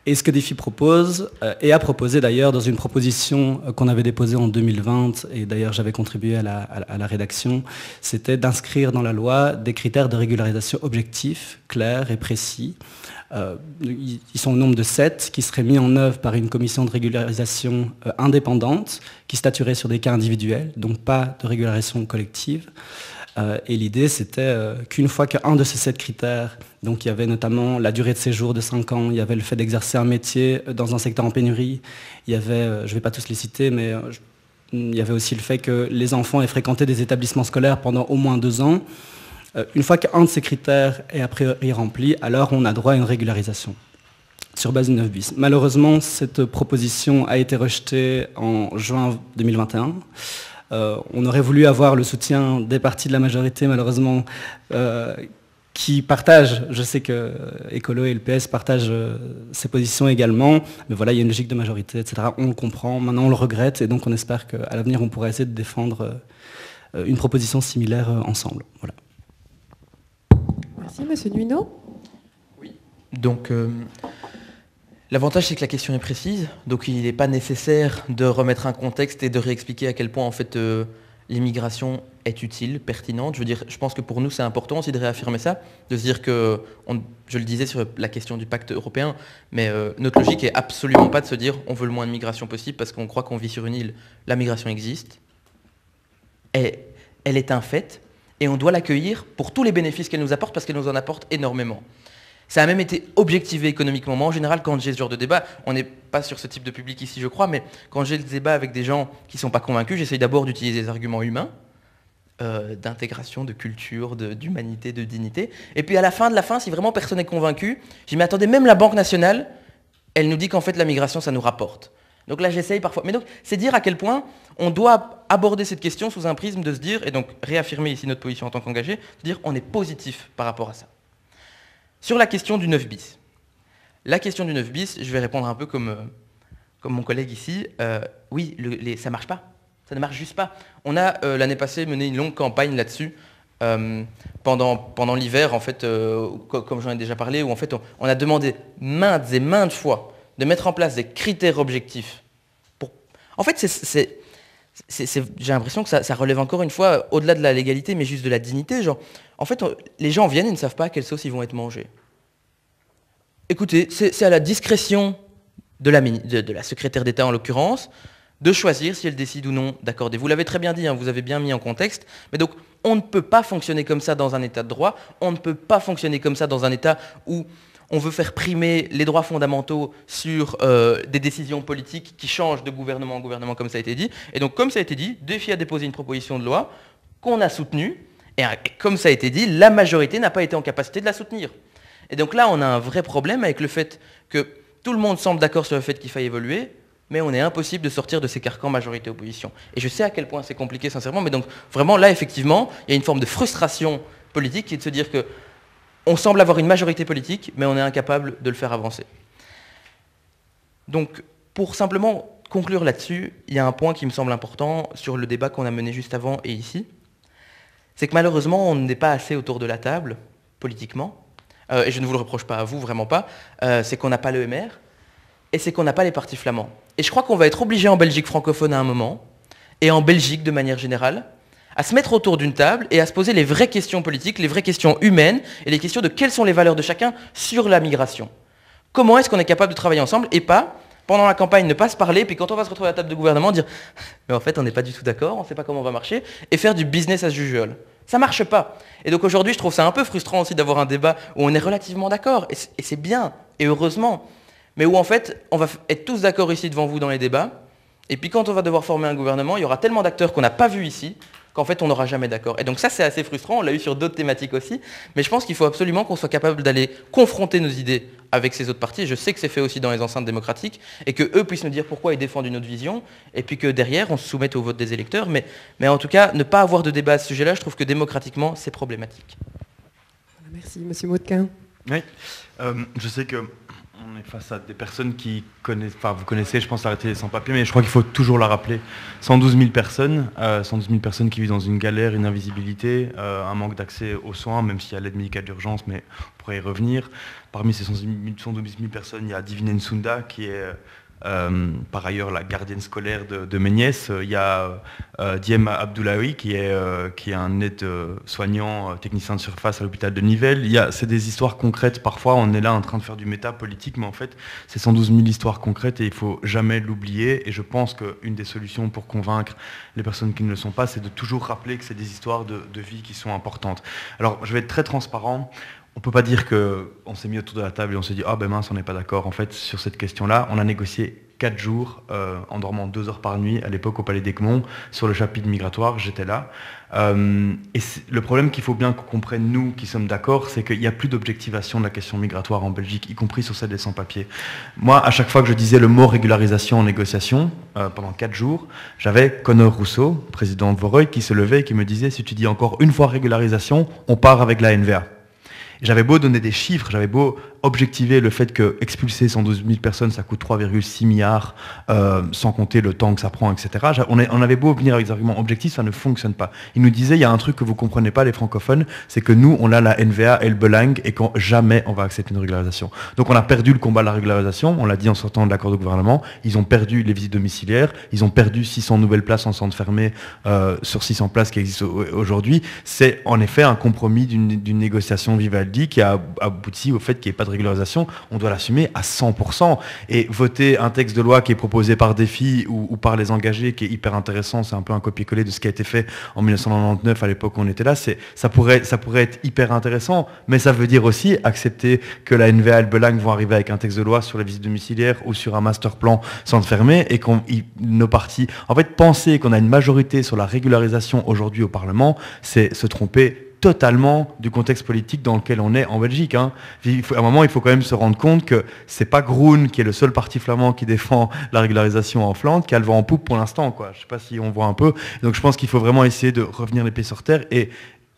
Et ce que DEFI propose, et a proposé d'ailleurs dans une proposition qu'on avait déposée en 2020, et d'ailleurs j'avais contribué à la rédaction, c'était d'inscrire dans la loi des critères de régularisation objectifs, clairs et précis. Ils sont au nombre de 7, qui seraient mis en œuvre par une commission de régularisation indépendante, qui statuerait sur des cas individuels, donc pas de régularisation collective. Et l'idée, c'était qu'une fois qu'un de ces 7 critères, donc il y avait notamment la durée de séjour de 5 ans, il y avait le fait d'exercer un métier dans un secteur en pénurie, il y avait, je ne vais pas tous les citer, mais il y avait aussi le fait que les enfants aient fréquenté des établissements scolaires pendant au moins 2 ans. Une fois qu'un de ces critères est a priori rempli, alors on a droit à une régularisation sur base du 9 bis. Malheureusement, cette proposition a été rejetée en juin 2021. On aurait voulu avoir le soutien des partis de la majorité, malheureusement, qui partagent, je sais que Écolo et le PS partagent ces positions également, mais voilà, il y a une logique de majorité, etc. On le comprend, maintenant on le regrette, et donc on espère qu'à l'avenir on pourra essayer de défendre une proposition similaire ensemble. Voilà. Merci, Monsieur Nuino. Oui. Donc, l'avantage, c'est que la question est précise, donc il n'est pas nécessaire de remettre un contexte et de réexpliquer à quel point en fait l'immigration est utile, pertinente. Je veux dire, je pense que pour nous, c'est important aussi de réaffirmer ça, de se dire que, je le disais sur la question du pacte européen, mais notre logique est absolument pas de se dire on veut le moins de migration possible parce qu'on croit qu'on vit sur une île. La migration existe, et elle est un fait, et on doit l'accueillir pour tous les bénéfices qu'elle nous apporte parce qu'elle nous en apporte énormément. Ça a même été objectivé économiquement. Moi, en général, quand j'ai ce genre de débat, on n'est pas sur ce type de public ici, je crois, mais quand j'ai le débat avec des gens qui ne sont pas convaincus, j'essaye d'abord d'utiliser des arguments humains, d'intégration, de culture, d'humanité, de dignité. Et puis à la fin, si vraiment personne n'est convaincu, je dis, mais attendez, même la Banque nationale, elle nous dit qu'en fait, la migration, ça nous rapporte. Donc là, j'essaye parfois. Mais donc, c'est dire à quel point on doit aborder cette question sous un prisme de se dire, et donc réaffirmer ici notre position en tant qu'engagé, de dire on est positif par rapport à ça. Sur la question du 9 bis. La question du 9 bis, je vais répondre un peu comme mon collègue ici. Oui, ça ne marche pas. Ça ne marche juste pas. On a, l'année passée, mené une longue campagne là-dessus, pendant l'hiver, en fait, comme j'en ai déjà parlé, où en fait, on a demandé maintes et maintes fois de mettre en place des critères objectifs. En fait, j'ai l'impression que ça relève encore une fois, au-delà de la légalité, mais juste de la dignité. Genre, en fait, les gens viennent et ne savent pas à quelle sauce ils vont être mangés. Écoutez, c'est à la discrétion de la secrétaire d'État en l'occurrence, de choisir si elle décide ou non d'accorder. Vous l'avez très bien dit, hein, vous avez bien mis en contexte, mais donc on ne peut pas fonctionner comme ça dans un État de droit, on ne peut pas fonctionner comme ça dans un État où on veut faire primer les droits fondamentaux sur des décisions politiques qui changent de gouvernement en gouvernement, comme ça a été dit. Et donc, comme ça a été dit, DEFI a déposé une proposition de loi qu'on a soutenue, et comme ça a été dit, la majorité n'a pas été en capacité de la soutenir. Et donc là, on a un vrai problème avec le fait que tout le monde semble d'accord sur le fait qu'il faille évoluer, mais on est impossible de sortir de ces carcans majorité-opposition. Et je sais à quel point c'est compliqué, sincèrement, mais donc vraiment, là, effectivement, il y a une forme de frustration politique qui est de se dire que on semble avoir une majorité politique, mais on est incapable de le faire avancer. Donc, pour simplement conclure là-dessus, il y a un point qui me semble important sur le débat qu'on a mené juste avant et ici, c'est que malheureusement, on n'est pas assez autour de la table, politiquement, et je ne vous le reproche pas à vous, vraiment pas, c'est qu'on n'a pas l'EMR, et c'est qu'on n'a pas les partis flamands. Et je crois qu'on va être obligé en Belgique francophone à un moment, et en Belgique de manière générale, à se mettre autour d'une table et à se poser les vraies questions politiques, les vraies questions humaines, et les questions de quelles sont les valeurs de chacun sur la migration. Comment est-ce qu'on est capable de travailler ensemble, et pas, pendant la campagne, ne pas se parler, puis quand on va se retrouver à la table de gouvernement, dire « mais en fait, on n'est pas du tout d'accord, on ne sait pas comment on va marcher », et faire du business as usual. Ça ne marche pas. Et donc aujourd'hui, je trouve ça un peu frustrant aussi d'avoir un débat où on est relativement d'accord, et c'est bien, et heureusement, mais où en fait, on va être tous d'accord ici devant vous dans les débats, et puis quand on va devoir former un gouvernement, il y aura tellement d'acteurs qu'on n'a pas vus ici, qu'en fait on n'aura jamais d'accord. Et donc ça c'est assez frustrant, on l'a eu sur d'autres thématiques aussi, mais je pense qu'il faut absolument qu'on soit capable d'aller confronter nos idées avec ces autres partis. Je sais que c'est fait aussi dans les enceintes démocratiques, et qu'eux puissent nous dire pourquoi ils défendent une autre vision, et puis que derrière on se soumette au vote des électeurs, mais en tout cas ne pas avoir de débat à ce sujet-là, je trouve que démocratiquement c'est problématique. Merci, Monsieur Maudequin. Oui, je sais que on est face à des personnes qui connaissent, enfin vous connaissez, je pense, l'arrêté des sans-papiers, mais je crois qu'il faut toujours la rappeler. 112 000 personnes qui vivent dans une galère, une invisibilité, un manque d'accès aux soins, même s'il y a l'aide médicale d'urgence, mais on pourrait y revenir. Parmi ces 112 000 personnes, il y a Divine Nsunda, qui est par ailleurs la gardienne scolaire de mes nièces. Il y a Diem Abdoulaoui qui est un aide-soignant technicien de surface à l'hôpital de Nivelles. C'est des histoires concrètes. Parfois on est là en train de faire du méta politique, mais en fait c'est 112 000 histoires concrètes et il ne faut jamais l'oublier. Et je pense qu'une des solutions pour convaincre les personnes qui ne le sont pas, c'est de toujours rappeler que c'est des histoires de vie qui sont importantes. Alors je vais être très transparent. On ne peut pas dire qu'on s'est mis autour de la table et on s'est dit « Ah ben mince, on n'est pas d'accord ». En fait, sur cette question-là, on a négocié 4 jours, en dormant 2 heures par nuit, à l'époque au Palais d'Egmont, sur le chapitre migratoire, j'étais là. Et le problème qu'il faut bien qu'on comprenne, nous qui sommes d'accord, c'est qu'il n'y a plus d'objectivation de la question migratoire en Belgique, y compris sur celle des sans-papiers. Moi, à chaque fois que je disais le mot régularisation en négociation, pendant 4 jours, j'avais Conor Rousseau, président de Voreuil, qui se levait et qui me disait « Si tu dis encore une fois régularisation, on part avec la NVA ». J'avais beau donner des chiffres, j'avais beau objectiver le fait que expulser 112 000 personnes, ça coûte 3,6 milliards, sans compter le temps que ça prend, etc. On avait beau venir avec des arguments objectifs, ça ne fonctionne pas. Il nous disait, il y a un truc que vous ne comprenez pas, les francophones, c'est que nous, on a la NVA et le Belang, et qu'on jamais on va accepter une régularisation. Donc on a perdu le combat de la régularisation, on l'a dit en sortant de l'accord de gouvernement, ils ont perdu les visites domiciliaires, ils ont perdu 600 nouvelles places en centre fermé sur 600 places qui existent aujourd'hui. C'est en effet un compromis d'une négociation Vivaldi qui a abouti au fait qu'il n'y ait pas de régularisation, on doit l'assumer à 100%. Et voter un texte de loi qui est proposé par Défi ou par les engagés, qui est hyper intéressant, c'est un peu un copier-coller de ce qui a été fait en 1999, à l'époque où on était là, ça pourrait être hyper intéressant, mais ça veut dire aussi accepter que la NVA et le Belang vont arriver avec un texte de loi sur les visites domiciliaires ou sur un master plan centre fermé, et nos partis... En fait, penser qu'on a une majorité sur la régularisation aujourd'hui au Parlement, c'est se tromper totalement du contexte politique dans lequel on est en Belgique. À un moment, il faut quand même se rendre compte que c'est pas Groen, qui est le seul parti flamand qui défend la régularisation en Flandre, qui a le vent en poupe pour l'instant, quoi. Je sais pas si on voit un peu. Donc je pense qu'il faut vraiment essayer de revenir les pieds sur terre. Et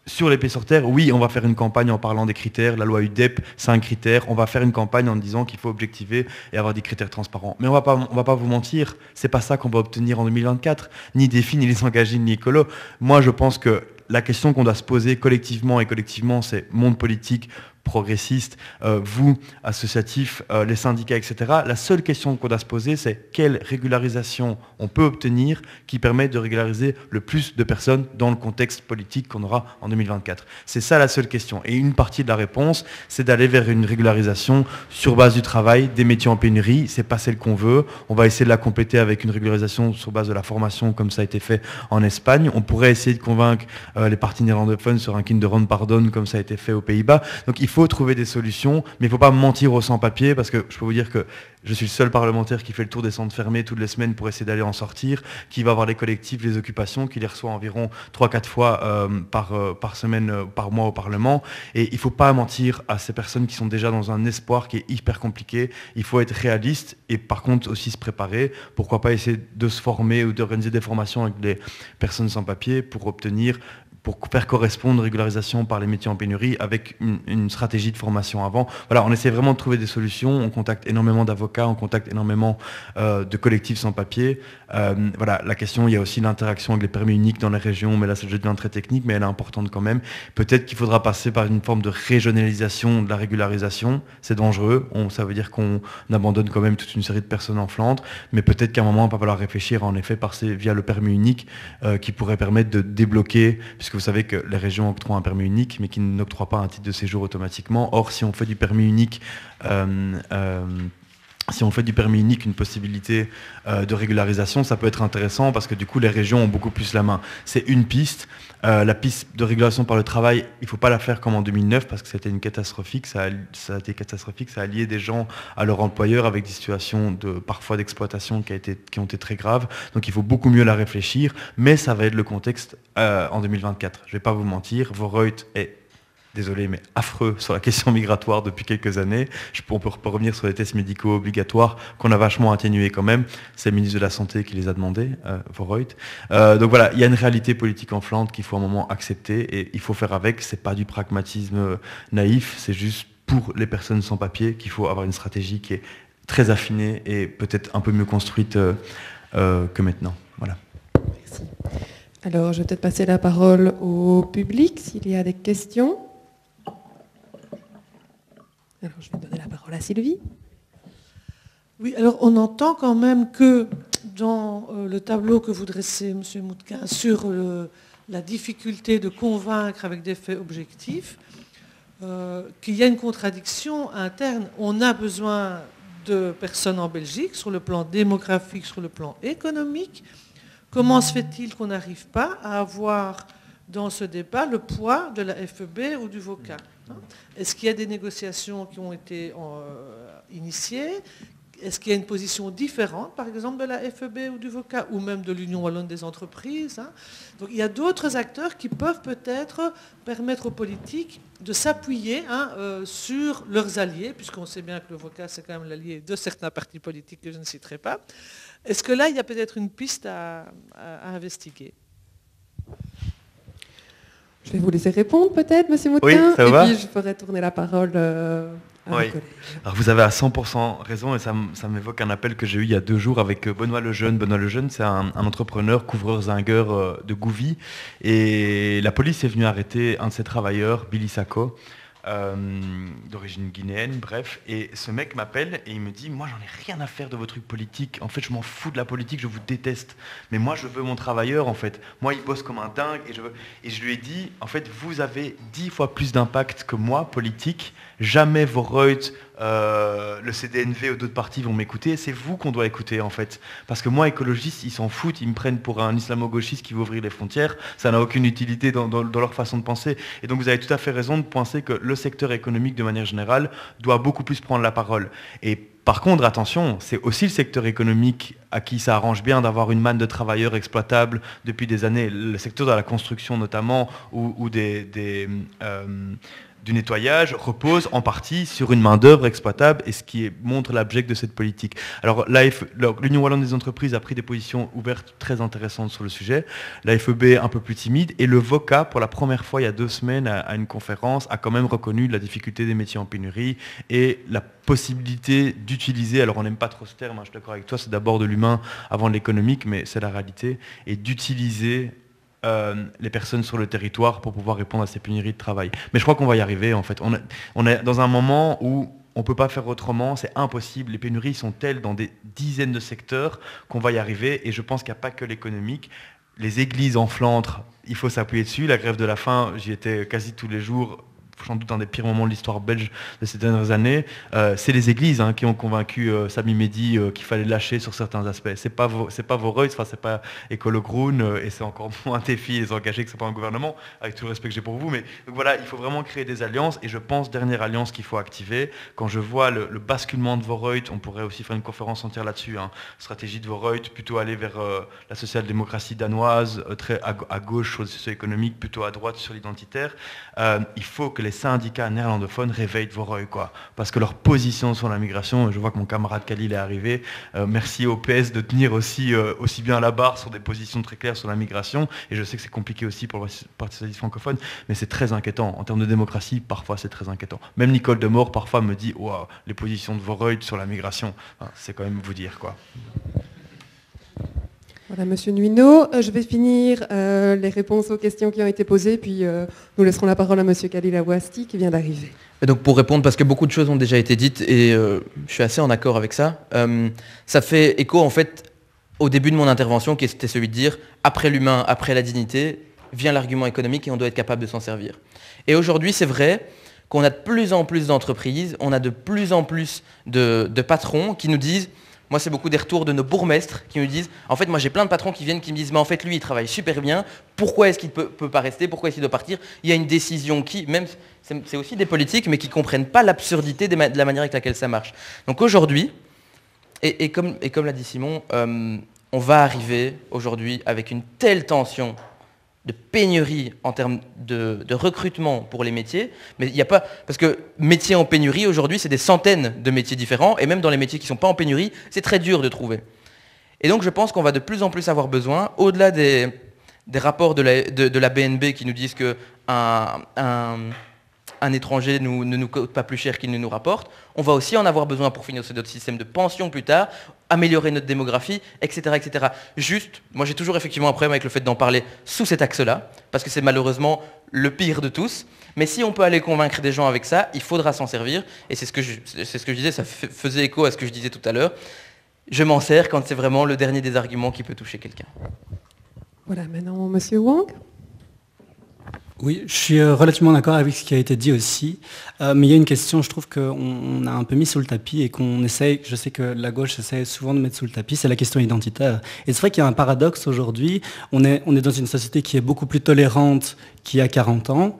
sur les pieds sur terre, oui, on va faire une campagne en parlant des critères. La loi UDEP, 5 critères. On va faire une campagne en disant qu'il faut objectiver et avoir des critères transparents. Mais on va pas vous mentir, c'est pas ça qu'on va obtenir en 2024. Ni Défi, ni les engagés, ni Écolo. Moi, je pense que la question qu'on doit se poser collectivement, c'est monde politique, progressiste, vous, associatifs, les syndicats, etc. La seule question qu'on doit se poser, c'est quelle régularisation on peut obtenir qui permet de régulariser le plus de personnes dans le contexte politique qu'on aura en 2024. C'est ça la seule question. Et une partie de la réponse, c'est d'aller vers une régularisation sur base du travail, des métiers en pénurie. C'est pas celle qu'on veut. On va essayer de la compléter avec une régularisation sur base de la formation, comme ça a été fait en Espagne. On pourrait essayer de convaincre les partis néerlandophones sur un Kinderpardon, comme ça a été fait aux Pays-Bas. Donc il faut trouver des solutions, mais il ne faut pas mentir aux sans-papiers, parce que je peux vous dire que je suis le seul parlementaire qui fait le tour des centres fermés toutes les semaines pour essayer d'aller en sortir, qui va voir les collectifs, les occupations, qui les reçoit environ 3-4 fois par semaine, par mois au Parlement. Et il ne faut pas mentir à ces personnes qui sont déjà dans un espoir qui est hyper compliqué. Il faut être réaliste et par contre aussi se préparer. Pourquoi pas essayer de se former ou d'organiser des formations avec les personnes sans papier pour faire correspondre régularisation par les métiers en pénurie avec une stratégie de formation avant. Voilà, on essaie vraiment de trouver des solutions, on contacte énormément d'avocats, on contacte énormément de collectifs sans papier. Voilà, la question, il y a aussi l'interaction avec les permis uniques dans les régions, mais là ça devient très technique, mais elle est importante quand même. Peut-être qu'il faudra passer par une forme de régionalisation de la régularisation, c'est dangereux, ça veut dire qu'on abandonne quand même toute une série de personnes en Flandre, mais peut-être qu'à un moment, on va falloir réfléchir en effet passer via le permis unique qui pourrait permettre de débloquer, puisque vous savez que les régions octroient un permis unique, mais qui n'octroient pas un titre de séjour automatiquement. Or, si on fait du permis unique si on fait du permis unique une possibilité de régularisation, ça peut être intéressant parce que du coup les régions ont beaucoup plus la main. C'est une piste. La piste de régulation par le travail, il ne faut pas la faire comme en 2009 parce que c'était une catastrophique. Ça a été catastrophique, ça a lié des gens à leur employeur avec des situations parfois d'exploitation qui ont été très graves. Donc il faut beaucoup mieux la réfléchir, mais ça va être le contexte en 2024. Je ne vais pas vous mentir, Vorreut est... Désolé, mais affreux sur la question migratoire depuis quelques années. On peut revenir sur les tests médicaux obligatoires qu'on a vachement atténués quand même. C'est le ministre de la Santé qui les a demandés, Vorreut. Donc voilà, il y a une réalité politique en Flandre qu'il faut à un moment accepter et il faut faire avec. C'est pas du pragmatisme naïf, c'est juste pour les personnes sans papier qu'il faut avoir une stratégie qui est très affinée et peut-être un peu mieux construite que maintenant. Voilà. Merci. Alors, je vais peut-être passer la parole au public s'il y a des questions. Alors, je vais donner la parole à Sylvie. Oui, alors on entend quand même que dans le tableau que vous dressez, M. Moutquin, sur la difficulté de convaincre avec des faits objectifs, qu'il y a une contradiction interne. On a besoin de personnes en Belgique sur le plan démographique, sur le plan économique. Comment se fait-il qu'on n'arrive pas à avoir dans ce débat le poids de la FEB ou du VOCA? Est-ce qu'il y a des négociations qui ont été initiées? Est-ce qu'il y a une position différente, par exemple, de la FEB ou du VOCA, ou même de l'Union wallonne des entreprises? Donc il y a d'autres acteurs qui peuvent peut-être permettre aux politiques de s'appuyer sur leurs alliés, puisqu'on sait bien que le VOCA, c'est quand même l'allié de certains partis politiques que je ne citerai pas. Est-ce que là, il y a peut-être une piste à investiguer? Je vais vous laisser répondre peut-être, M. Moutquin. Oui, ça va. Et puis je ferai tourner la parole à vos collègues. Alors vous avez à 100% raison et ça m'évoque un appel que j'ai eu il y a 2 jours avec Benoît Lejeune. Benoît Lejeune, c'est un entrepreneur, couvreur-zingueur de Gouvy. Et la police est venue arrêter un de ses travailleurs, Billy Sako, d'origine guinéenne, bref. Et ce mec m'appelle et il me dit « Moi, j'en ai rien à faire de vos trucs politiques. En fait, je m'en fous de la politique, je vous déteste. Mais moi, je veux mon travailleur, en fait. Moi, il bosse comme un dingue. » Et je lui ai dit « En fait, vous avez 10 fois plus d'impact que moi, politique. Jamais Vorreut, le CDNV ou d'autres partis vont m'écouter. C'est vous qu'on doit écouter, en fait. Parce que moi, écologistes, ils s'en foutent. Ils me prennent pour un islamo-gauchiste qui veut ouvrir les frontières. Ça n'a aucune utilité dans leur façon de penser. Et donc, vous avez tout à fait raison de penser que le secteur économique, de manière générale, doit beaucoup plus prendre la parole. Et par contre, attention, c'est aussi le secteur économique à qui ça arrange bien d'avoir une manne de travailleurs exploitables depuis des années. Le secteur de la construction, notamment, ou du nettoyage repose en partie sur une main-d'œuvre exploitable et ce qui montre l'abject de cette politique. Alors l'Union wallonne des entreprises a pris des positions ouvertes très intéressantes sur le sujet, la FEB un peu plus timide et le VOCA pour la première fois il y a 2 semaines à une conférence a quand même reconnu la difficulté des métiers en pénurie et la possibilité d'utiliser, alors on n'aime pas trop ce terme, je suis d'accord avec toi, c'est d'abord de l'humain avant de l'économique, mais c'est la réalité, et d'utiliser les personnes sur le territoire pour pouvoir répondre à ces pénuries de travail. Mais je crois qu'on va y arriver en fait. On est dans un moment où on ne peut pas faire autrement, c'est impossible. Les pénuries sont telles dans des dizaines de secteurs qu'on va y arriver et je pense qu'il n'y a pas que l'économique. Les églises en Flandre, il faut s'appuyer dessus. La grève de la faim, j'y étais quasi tous les jours. Sans doute un des pires moments de l'histoire belge de ces dernières années, c'est les églises qui ont convaincu Sami Mehdi qu'il fallait lâcher sur certains aspects. C'est pas Vorreut, c'est pas Écolo Groen, et c'est encore moins Défi, les engagés que c'est pas un gouvernement, avec tout le respect que j'ai pour vous. Mais donc voilà, il faut vraiment créer des alliances, et je pense, dernière alliance qu'il faut activer, quand je vois le basculement de Vorreut, on pourrait aussi faire une conférence entière là-dessus, stratégie de Vorreut, plutôt aller vers la social-démocratie danoise, très à gauche sur le socio-économique, plutôt à droite sur l'identitaire. Il faut que les syndicats néerlandophones réveillent Vorreut, quoi. Parce que leur position sur la migration, je vois que mon camarade Khalil est arrivé, merci au PS de tenir aussi bien la barre sur des positions très claires sur la migration, et je sais que c'est compliqué aussi pour le Parti socialiste francophone, mais c'est très inquiétant. En termes de démocratie, parfois c'est très inquiétant. Même Nicole Demore, parfois, me dit, wow, les positions de Vorreut sur la migration, c'est quand même vous dire, quoi. Voilà, Monsieur Nuino. Je vais finir les réponses aux questions qui ont été posées, puis nous laisserons la parole à Monsieur Khalil Awasti qui vient d'arriver. Et donc pour répondre, parce que beaucoup de choses ont déjà été dites et je suis assez en accord avec ça, ça fait écho en fait au début de mon intervention qui était celui de dire après l'humain, après la dignité, vient l'argument économique et on doit être capable de s'en servir. Et aujourd'hui c'est vrai qu'on a de plus en plus d'entreprises, on a de plus en plus de patrons qui nous disent, moi c'est beaucoup des retours de nos bourgmestres qui nous disent, en fait moi j'ai plein de patrons qui viennent qui me disent, mais en fait lui il travaille super bien, pourquoi est-ce qu'il ne peut pas rester, pourquoi est-ce qu'il doit partir? Il y a une décision qui, même c'est aussi des politiques, mais qui ne comprennent pas l'absurdité de la manière avec laquelle ça marche. Donc aujourd'hui, et comme l'a dit Simon, on va arriver aujourd'hui avec une telle tension de pénurie en termes de recrutement pour les métiers, mais il n'y a pas... Parce que métiers en pénurie, aujourd'hui, c'est des centaines de métiers différents, et même dans les métiers qui ne sont pas en pénurie, c'est très dur de trouver. Et donc je pense qu'on va de plus en plus avoir besoin, au-delà des rapports de la BNB qui nous disent qu'un étranger ne nous coûte pas plus cher qu'il ne nous rapporte, on va aussi en avoir besoin pour financer notre système de pension plus tard, améliorer notre démographie, etc. etc. Juste, moi j'ai toujours effectivement un problème avec le fait d'en parler sous cet axe-là, parce que c'est malheureusement le pire de tous, mais si on peut aller convaincre des gens avec ça, il faudra s'en servir, et c'est ce que je disais, ça faisait écho à ce que je disais tout à l'heure, je m'en sers quand c'est vraiment le dernier des arguments qui peut toucher quelqu'un. Voilà, maintenant Monsieur Wang. Oui, je suis relativement d'accord avec ce qui a été dit aussi, mais il y a une question, je trouve qu'on a un peu mis sous le tapis et qu'on essaye, je sais que la gauche essaie souvent de mettre sous le tapis, c'est la question identitaire. Et c'est vrai qu'il y a un paradoxe aujourd'hui, on est dans une société qui est beaucoup plus tolérante qu'il y a 40 ans,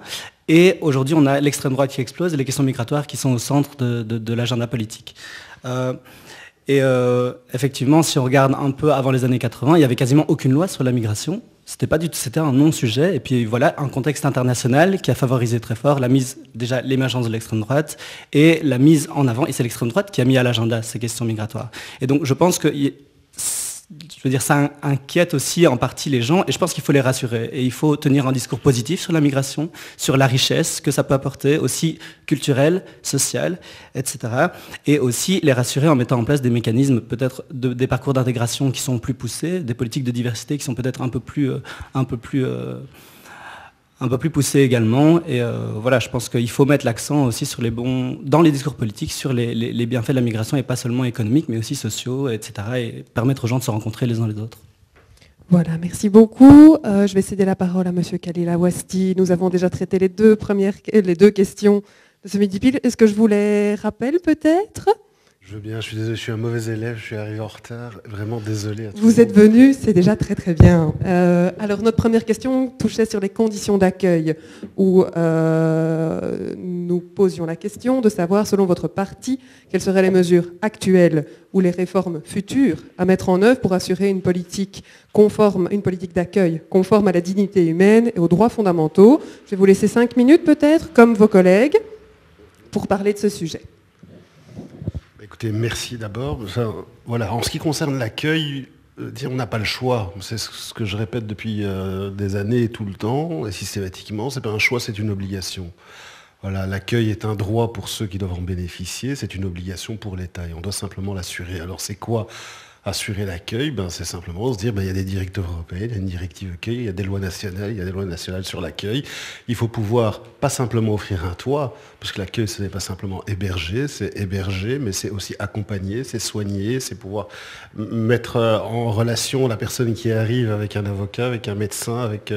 et aujourd'hui on a l'extrême droite qui explose et les questions migratoires qui sont au centre de l'agenda politique. Effectivement, si on regarde un peu avant les années 80, il n'y avait quasiment aucune loi sur la migration. C'était un non-sujet. Et puis voilà, un contexte international qui a favorisé très fort déjà l'émergence de l'extrême droite et la mise en avant. Et c'est l'extrême droite qui a mis à l'agenda ces questions migratoires. Et donc je pense que ça inquiète aussi en partie les gens et je pense qu'il faut les rassurer. Et il faut tenir un discours positif sur la migration, sur la richesse que ça peut apporter, aussi culturelle, sociale, etc. Et aussi les rassurer en mettant en place des mécanismes, peut-être des parcours d'intégration qui sont plus poussés, des politiques de diversité qui sont peut-être un peu plus poussées également. Et voilà, je pense qu'il faut mettre l'accent aussi dans les discours politiques sur les bienfaits de la migration et pas seulement économiques, mais aussi sociaux, etc. Et permettre aux gens de se rencontrer les uns les autres. Voilà, merci beaucoup. Je vais céder la parole à Monsieur Khalil Awasti. Nous avons déjà traité les deux questions de ce midi pile. Est-ce que je vous les rappelle peut-être ? Je veux bien, je suis désolé, je suis un mauvais élève, je suis arrivé en retard, vraiment désolé. Vous êtes venu, c'est déjà très très bien. Alors notre première question touchait sur les conditions d'accueil, où nous posions la question de savoir, selon votre parti, quelles seraient les mesures actuelles ou les réformes futures à mettre en œuvre pour assurer une politique d'accueil conforme à la dignité humaine et aux droits fondamentaux. Je vais vous laisser 5 minutes peut-être, comme vos collègues, pour parler de ce sujet. Écoutez, merci d'abord. Voilà, en ce qui concerne l'accueil, on n'a pas le choix. C'est ce que je répète depuis des années, tout le temps, et systématiquement. C'est pas un choix, c'est une obligation. Voilà, l'accueil est un droit pour ceux qui doivent en bénéficier, c'est une obligation pour l'État, et on doit simplement l'assurer. Alors c'est quoi assurer l'accueil? C'est simplement se dire, il y a des directives européennes, il y a une directive accueil, il y a des lois nationales, il y a des lois nationales sur l'accueil. Il faut pouvoir pas simplement offrir un toit, parce que l'accueil, ce n'est pas simplement héberger, c'est héberger, mais c'est aussi accompagner, c'est soigner, c'est pouvoir mettre en relation la personne qui arrive avec un avocat, avec un médecin, avec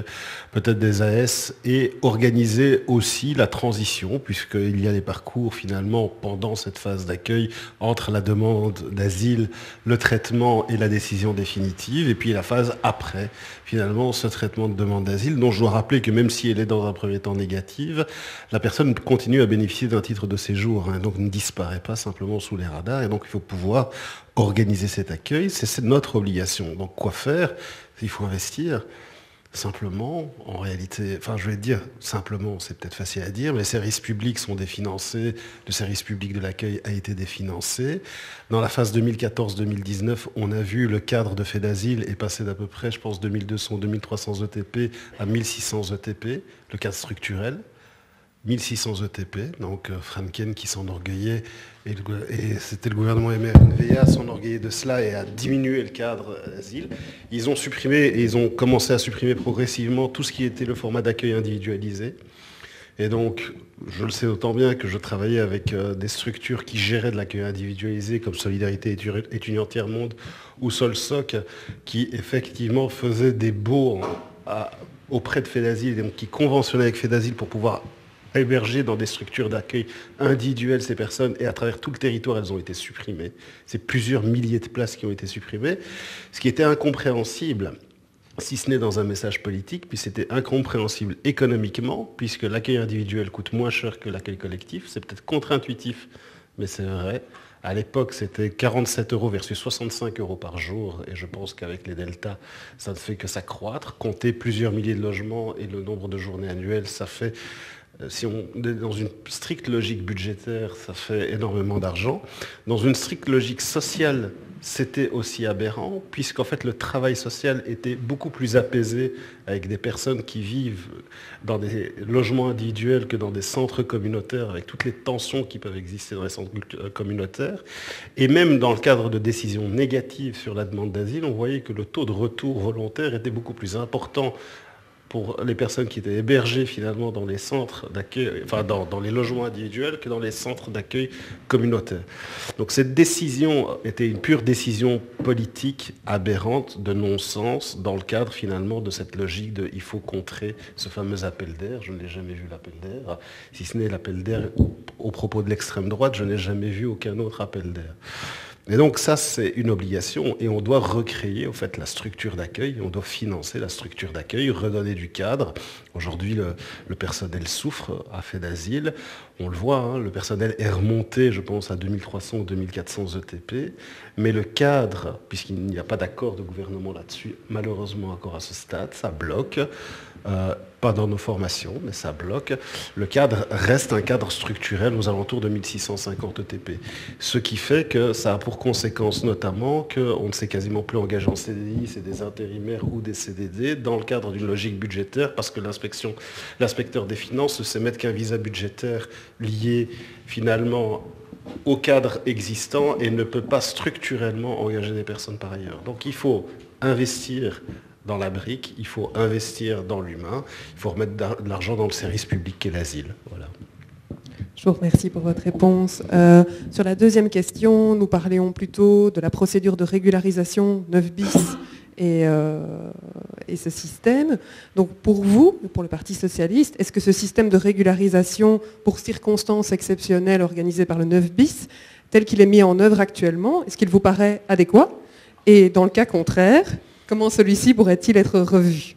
peut-être des AS, et organiser aussi la transition, puisqu'il y a des parcours finalement pendant cette phase d'accueil entre la demande d'asile, le traitement et la décision définitive, et puis la phase après, finalement, ce traitement de demande d'asile, dont je dois rappeler que même si elle est dans un premier temps négative, la personne continue à bénéficier d'un titre de séjour, donc ne disparaît pas simplement sous les radars, et donc il faut pouvoir organiser cet accueil, c'est notre obligation. Donc quoi faire? Il faut investir. Simplement, en réalité, je vais dire simplement, c'est peut-être facile à dire, mais les services publics sont définancés, le service public de l'accueil a été définancé. Dans la phase 2014-2019, on a vu le cadre de fait d'asile est passé d'à peu près, je pense, 2200-2300 ETP à 1600 ETP, le cadre structurel. 1600 ETP, donc Franken qui s'enorgueillait, et c'était le gouvernement MRNVA s'enorgueillait de cela et a diminué le cadre d'asile. Ils ont supprimé et ils ont commencé à supprimer progressivement tout ce qui était le format d'accueil individualisé. Et donc, je le sais autant bien que je travaillais avec des structures qui géraient de l'accueil individualisé comme Solidarité étudiante tiers-monde ou Solsoc, qui effectivement faisaient des baux auprès de Fait d'Asile, et donc qui conventionnaient avec Fait d'Asile pour pouvoir héberger dans des structures d'accueil individuelles ces personnes, et à travers tout le territoire, elles ont été supprimées. C'est plusieurs milliers de places qui ont été supprimées, ce qui était incompréhensible, si ce n'est dans un message politique, puis c'était incompréhensible économiquement, puisque l'accueil individuel coûte moins cher que l'accueil collectif. C'est peut-être contre-intuitif, mais c'est vrai. À l'époque, c'était 47 € versus 65 € par jour, et je pense qu'avec les deltas, ça ne fait que s'accroître. Compter plusieurs milliers de logements et le nombre de journées annuelles, ça fait, si on est dans une stricte logique budgétaire, ça fait énormément d'argent. Dans une stricte logique sociale, c'était aussi aberrant, puisqu'en fait le travail social était beaucoup plus apaisé avec des personnes qui vivent dans des logements individuels que dans des centres communautaires, avec toutes les tensions qui peuvent exister dans les centres communautaires. Et même dans le cadre de décisions négatives sur la demande d'asile, on voyait que le taux de retour volontaire était beaucoup plus important pour les personnes qui étaient hébergées finalement dans les centres d'accueil, enfin dans les logements individuels, que dans les centres d'accueil communautaires. Donc cette décision était une pure décision politique aberrante, de non-sens, dans le cadre finalement de cette logique de il faut contrer ce fameux appel d'air. Je ne l'ai jamais vu, l'appel d'air. Si ce n'est l'appel d'air au propos de l'extrême droite, je n'ai jamais vu aucun autre appel d'air. Et donc ça, c'est une obligation, et on doit recréer en fait la structure d'accueil, on doit financer la structure d'accueil, redonner du cadre. Aujourd'hui, le personnel souffre à fait d'asile. On le voit, hein, le personnel est remonté, je pense, à 2300 ou 2400 ETP, mais le cadre, puisqu'il n'y a pas d'accord de gouvernement là-dessus, malheureusement encore à ce stade, ça bloque. Pas dans nos formations, mais ça bloque. Le cadre reste un cadre structurel aux alentours de 1650 ETP. Ce qui fait que ça a pour conséquence notamment qu'on ne s'est quasiment plus engagé en CDI, c'est des intérimaires ou des CDD, dans le cadre d'une logique budgétaire, parce que l'inspecteur des finances ne sait mettre qu'un visa budgétaire lié finalement au cadre existant et ne peut pas structurellement engager des personnes par ailleurs. Donc il faut investir dans la brique, il faut investir dans l'humain, il faut remettre de l'argent dans le service public qu'est l'asile. Voilà. Je vous remercie pour votre réponse. Sur la deuxième question, nous parlions plutôt de la procédure de régularisation 9 bis et ce système. Donc pour vous, pour le Parti socialiste, est-ce que ce système de régularisation pour circonstances exceptionnelles organisé par le 9 bis, tel qu'il est mis en œuvre actuellement, est-ce qu'il vous paraît adéquat? Et dans le cas contraire, comment celui-ci pourrait-il être revu?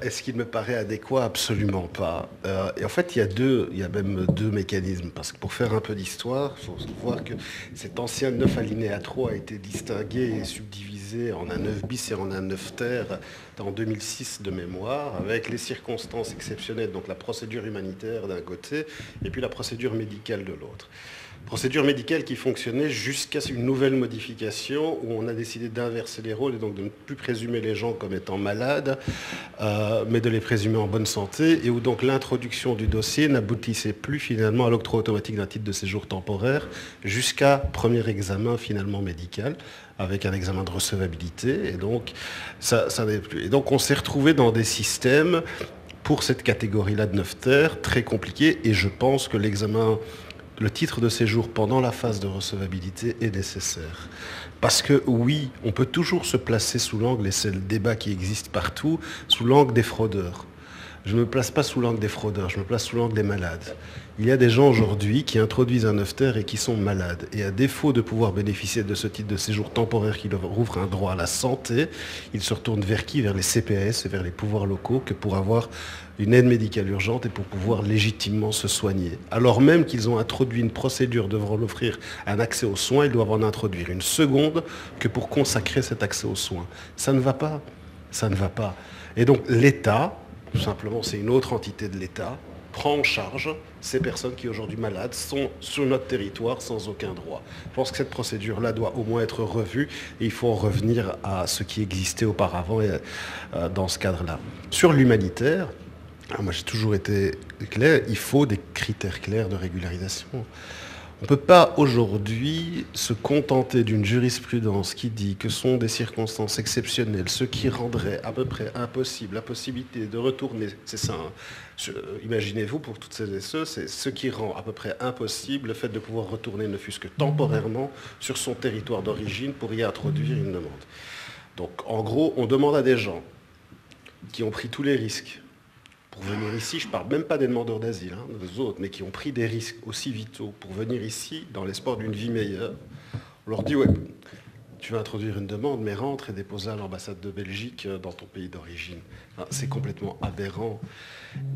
Est-ce qu'il me paraît adéquat? Absolument pas. Et en fait, il y a même deux mécanismes. Parce que pour faire un peu d'histoire, il faut voir que cet ancien 9 alinéa 3 a été distingué et subdivisé en un 9 bis et en un 9 ter en 2006 de mémoire, avec les circonstances exceptionnelles, donc la procédure humanitaire d'un côté, et puis la procédure médicale de l'autre. Procédure médicale qui fonctionnait jusqu'à une nouvelle modification où on a décidé d'inverser les rôles et donc de ne plus présumer les gens comme étant malades, mais de les présumer en bonne santé, et où donc l'introduction du dossier n'aboutissait plus finalement à l'octroi automatique d'un titre de séjour temporaire jusqu'à premier examen finalement médical, avec un examen de recevabilité. Et donc, ça n'est plus. Et donc on s'est retrouvé dans des systèmes pour cette catégorie-là de 9 ter très compliqués, et je pense que le titre de séjour pendant la phase de recevabilité est nécessaire. Parce que oui, on peut toujours se placer sous l'angle, et c'est le débat qui existe partout, sous l'angle des fraudeurs. Je ne me place pas sous l'angle des fraudeurs, je me place sous l'angle des malades. Il y a des gens aujourd'hui qui introduisent un 9 ter et qui sont malades. Et à défaut de pouvoir bénéficier de ce titre de séjour temporaire qui leur ouvre un droit à la santé, ils se retournent vers qui? Vers les CPAS et vers les pouvoirs locaux, que pour avoir une aide médicale urgente et pour pouvoir légitimement se soigner. Alors même qu'ils ont introduit une procédure devant l'offrir un accès aux soins, ils doivent en introduire une seconde que pour consacrer cet accès aux soins. Ça ne va pas. Ça ne va pas. Et donc l'État, tout simplement, c'est une autre entité de l'État, prend en charge ces personnes qui aujourd'hui malades sont sur notre territoire sans aucun droit. Je pense que cette procédure-là doit au moins être revue et il faut en revenir à ce qui existait auparavant et, dans ce cadre-là. Sur l'humanitaire, moi j'ai toujours été clair, il faut des critères clairs de régularisation. On ne peut pas aujourd'hui se contenter d'une jurisprudence qui dit que sont des circonstances exceptionnelles, ce qui rendrait à peu près impossible la possibilité de retourner, c'est ça, hein, imaginez-vous pour toutes celles et ceux, c'est ce qui rend à peu près impossible le fait de pouvoir retourner ne fût-ce que temporairement sur son territoire d'origine pour y introduire une demande. Donc en gros, on demande à des gens qui ont pris tous les risques, pour venir ici, je ne parle même pas des demandeurs d'asile, hein, des autres, mais qui ont pris des risques aussi vitaux pour venir ici dans l'espoir d'une vie meilleure, on leur dit, ouais, tu vas introduire une demande, mais rentre et dépose-la à l'ambassade de Belgique dans ton pays d'origine. Enfin, c'est complètement aberrant.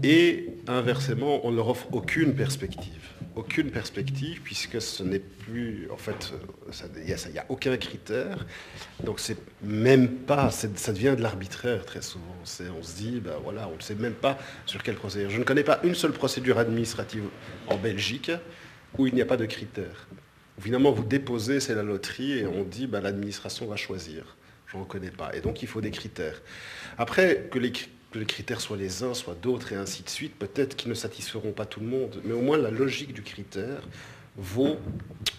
Et inversement, on ne leur offre aucune perspective. Aucune perspective, puisque ce n'est plus, en fait, il n'y a aucun critère. Donc c'est même pas, ça devient de l'arbitraire très souvent. On se dit, ben voilà, on ne sait même pas sur quelle procédure. Je ne connais pas une seule procédure administrative en Belgique où il n'y a pas de critères. Finalement, vous déposez, c'est la loterie, et on dit, ben, l'administration va choisir. Je n'en connais pas. Et donc il faut des critères. Après, que les critères soient les uns, soient d'autres, et ainsi de suite, peut-être qu'ils ne satisferont pas tout le monde, mais au moins la logique du critère vaut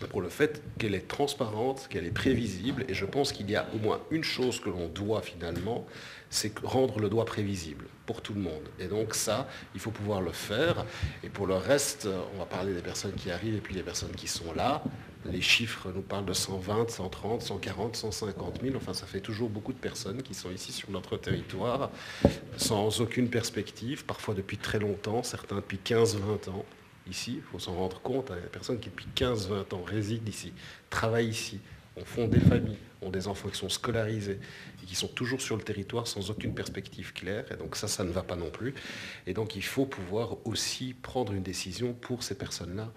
pour le fait qu'elle est transparente, qu'elle est prévisible, et je pense qu'il y a au moins une chose que l'on doit finalement, c'est rendre le droit prévisible pour tout le monde. Et donc ça, il faut pouvoir le faire, et pour le reste, on va parler des personnes qui arrivent et puis des personnes qui sont là. Les chiffres nous parlent de 120, 130, 140, 150 000, enfin ça fait toujours beaucoup de personnes qui sont ici sur notre territoire, sans aucune perspective, parfois depuis très longtemps, certains depuis 15-20 ans. Ici, il faut s'en rendre compte, il y a des personnes qui depuis 15-20 ans résident ici, travaillent ici, ont fondé des familles, ont des enfants qui sont scolarisés et qui sont toujours sur le territoire sans aucune perspective claire. Et donc ça ne va pas non plus. Et donc il faut pouvoir aussi prendre une décision pour ces personnes-là.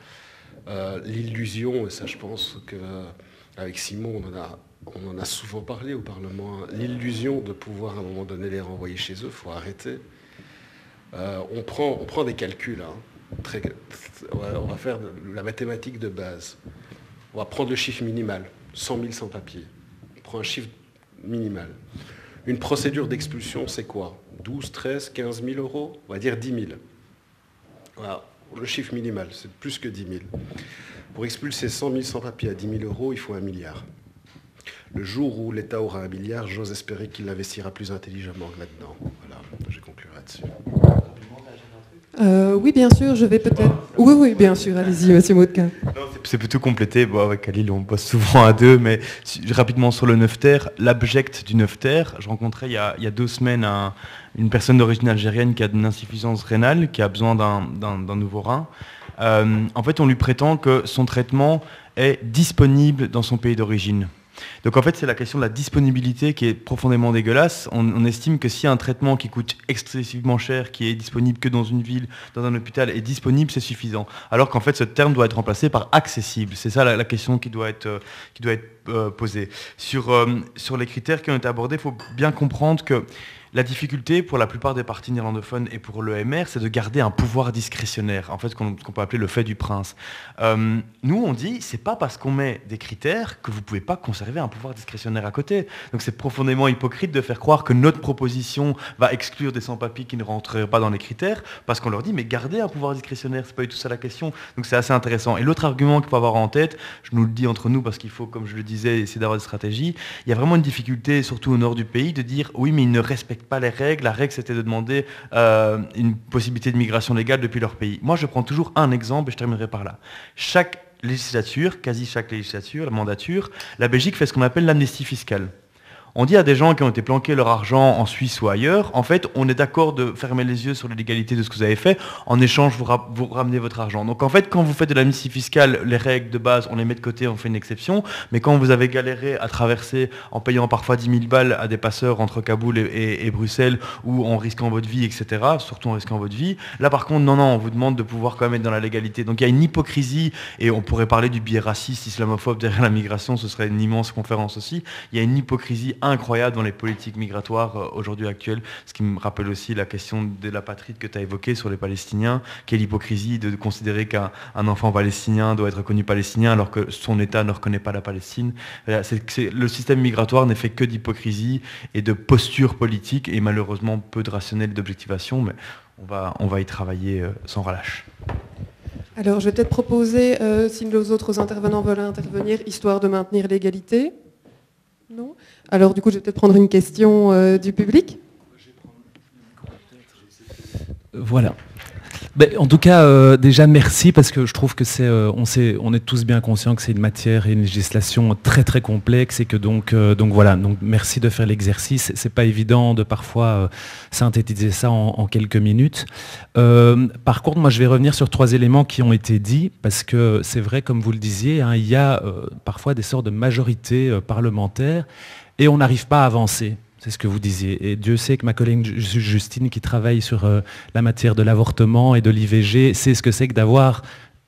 L'illusion, et ça je pense qu'avec Simon on en a souvent parlé au Parlement, l'illusion de pouvoir à un moment donné les renvoyer chez eux, il faut arrêter. On prend des calculs, hein, on va faire la mathématique de base. On va prendre le chiffre minimal, 100 000 sans-papiers. On prend un chiffre minimal. Une procédure d'expulsion, c'est quoi? 12, 13, 15 000 euros? On va dire 10 000. Voilà, le chiffre minimal, c'est plus que 10 000. Pour expulser 100 000 sans-papiers à 10 000 euros, il faut 1 milliard. Le jour où l'État aura 1 milliard, j'ose espérer qu'il l'investira plus intelligemment que maintenant. Voilà, je conclurai là-dessus. Oui, bien sûr, je vais peut-être... Oui, bien sûr, allez-y, monsieur Moutkin. C'est plutôt complété. Bon, avec Khalil, on bosse souvent à deux, mais rapidement sur le Neufter, l'abject du Neufter, je rencontrais il y a 2 semaines une personne d'origine algérienne qui a une insuffisance rénale, qui a besoin d'un nouveau rein. En fait, on lui prétend que son traitement est disponible dans son pays d'origine. Donc en fait, c'est la question de la disponibilité qui est profondément dégueulasse. On estime que si un traitement qui coûte excessivement cher, qui est disponible que dans une ville, dans un hôpital, est disponible, c'est suffisant. Alors qu'en fait, ce terme doit être remplacé par accessible. C'est ça la question qui doit être posée. Sur les critères qui ont été abordés, il faut bien comprendre que la difficulté pour la plupart des partis néerlandophones et pour l'EMR, c'est de garder un pouvoir discrétionnaire, en fait, qu'on peut appeler le fait du prince. Nous, on dit, c'est pas parce qu'on met des critères que vous pouvez pas conserver un pouvoir discrétionnaire à côté. Donc c'est profondément hypocrite de faire croire que notre proposition va exclure des sans-papiers qui ne rentreraient pas dans les critères, parce qu'on leur dit, mais gardez un pouvoir discrétionnaire, c'est pas du tout ça la question. Donc c'est assez intéressant. Et l'autre argument qu'il faut avoir en tête, je nous le dis entre nous parce qu'il faut, comme je le disais, essayer d'avoir des stratégies, il y a vraiment une difficulté, surtout au nord du pays, de dire, oui, mais ils ne respectent pas les règles. La règle, c'était de demander une possibilité de migration légale depuis leur pays. Moi, je prends toujours un exemple et je terminerai par là. Chaque législature, quasi chaque législature, la mandature, la Belgique fait ce qu'on appelle l'amnistie fiscale. On dit à des gens qui ont été planqués leur argent en Suisse ou ailleurs, en fait, on est d'accord de fermer les yeux sur l'illégalité de ce que vous avez fait, en échange, vous ramenez votre argent. Donc en fait, quand vous faites de l'amnistie fiscale, les règles de base, on les met de côté, on fait une exception, mais quand vous avez galéré à traverser en payant parfois 10 000 balles à des passeurs entre Kaboul et Bruxelles, ou en risquant votre vie, etc., surtout en risquant votre vie, là par contre, non, on vous demande de pouvoir quand même être dans la légalité. Donc il y a une hypocrisie, et on pourrait parler du biais raciste, islamophobe derrière la migration, ce serait une immense conférence aussi. Il y a une hypocrisie incroyable dans les politiques migratoires aujourd'hui actuelles, ce qui me rappelle aussi la question de l'apatride que tu as évoquée sur les Palestiniens, qui est l'hypocrisie de considérer qu'un enfant palestinien doit être reconnu palestinien alors que son État ne reconnaît pas la Palestine. Le système migratoire n'est fait que d'hypocrisie et de posture politique et malheureusement peu de rationnel d'objectivation, mais on va y travailler sans relâche. Alors je vais peut-être proposer, si nos autres intervenants veulent intervenir, histoire de maintenir l'égalité. Non ? Alors du coup, je vais peut-être prendre une question du public. Voilà. En tout cas, déjà merci parce que je trouve que on est tous bien conscients que c'est une matière et une législation très très complexe et que donc voilà, donc merci de faire l'exercice. C'est pas évident de parfois synthétiser ça en quelques minutes. Par contre, moi je vais revenir sur 3 éléments qui ont été dits parce que c'est vrai, comme vous le disiez, hein, il y a parfois des sortes de majorités parlementaires et on n'arrive pas à avancer. C'est ce que vous disiez. Et Dieu sait que ma collègue Justine, qui travaille sur la matière de l'avortement et de l'IVG, sait ce que c'est que d'avoir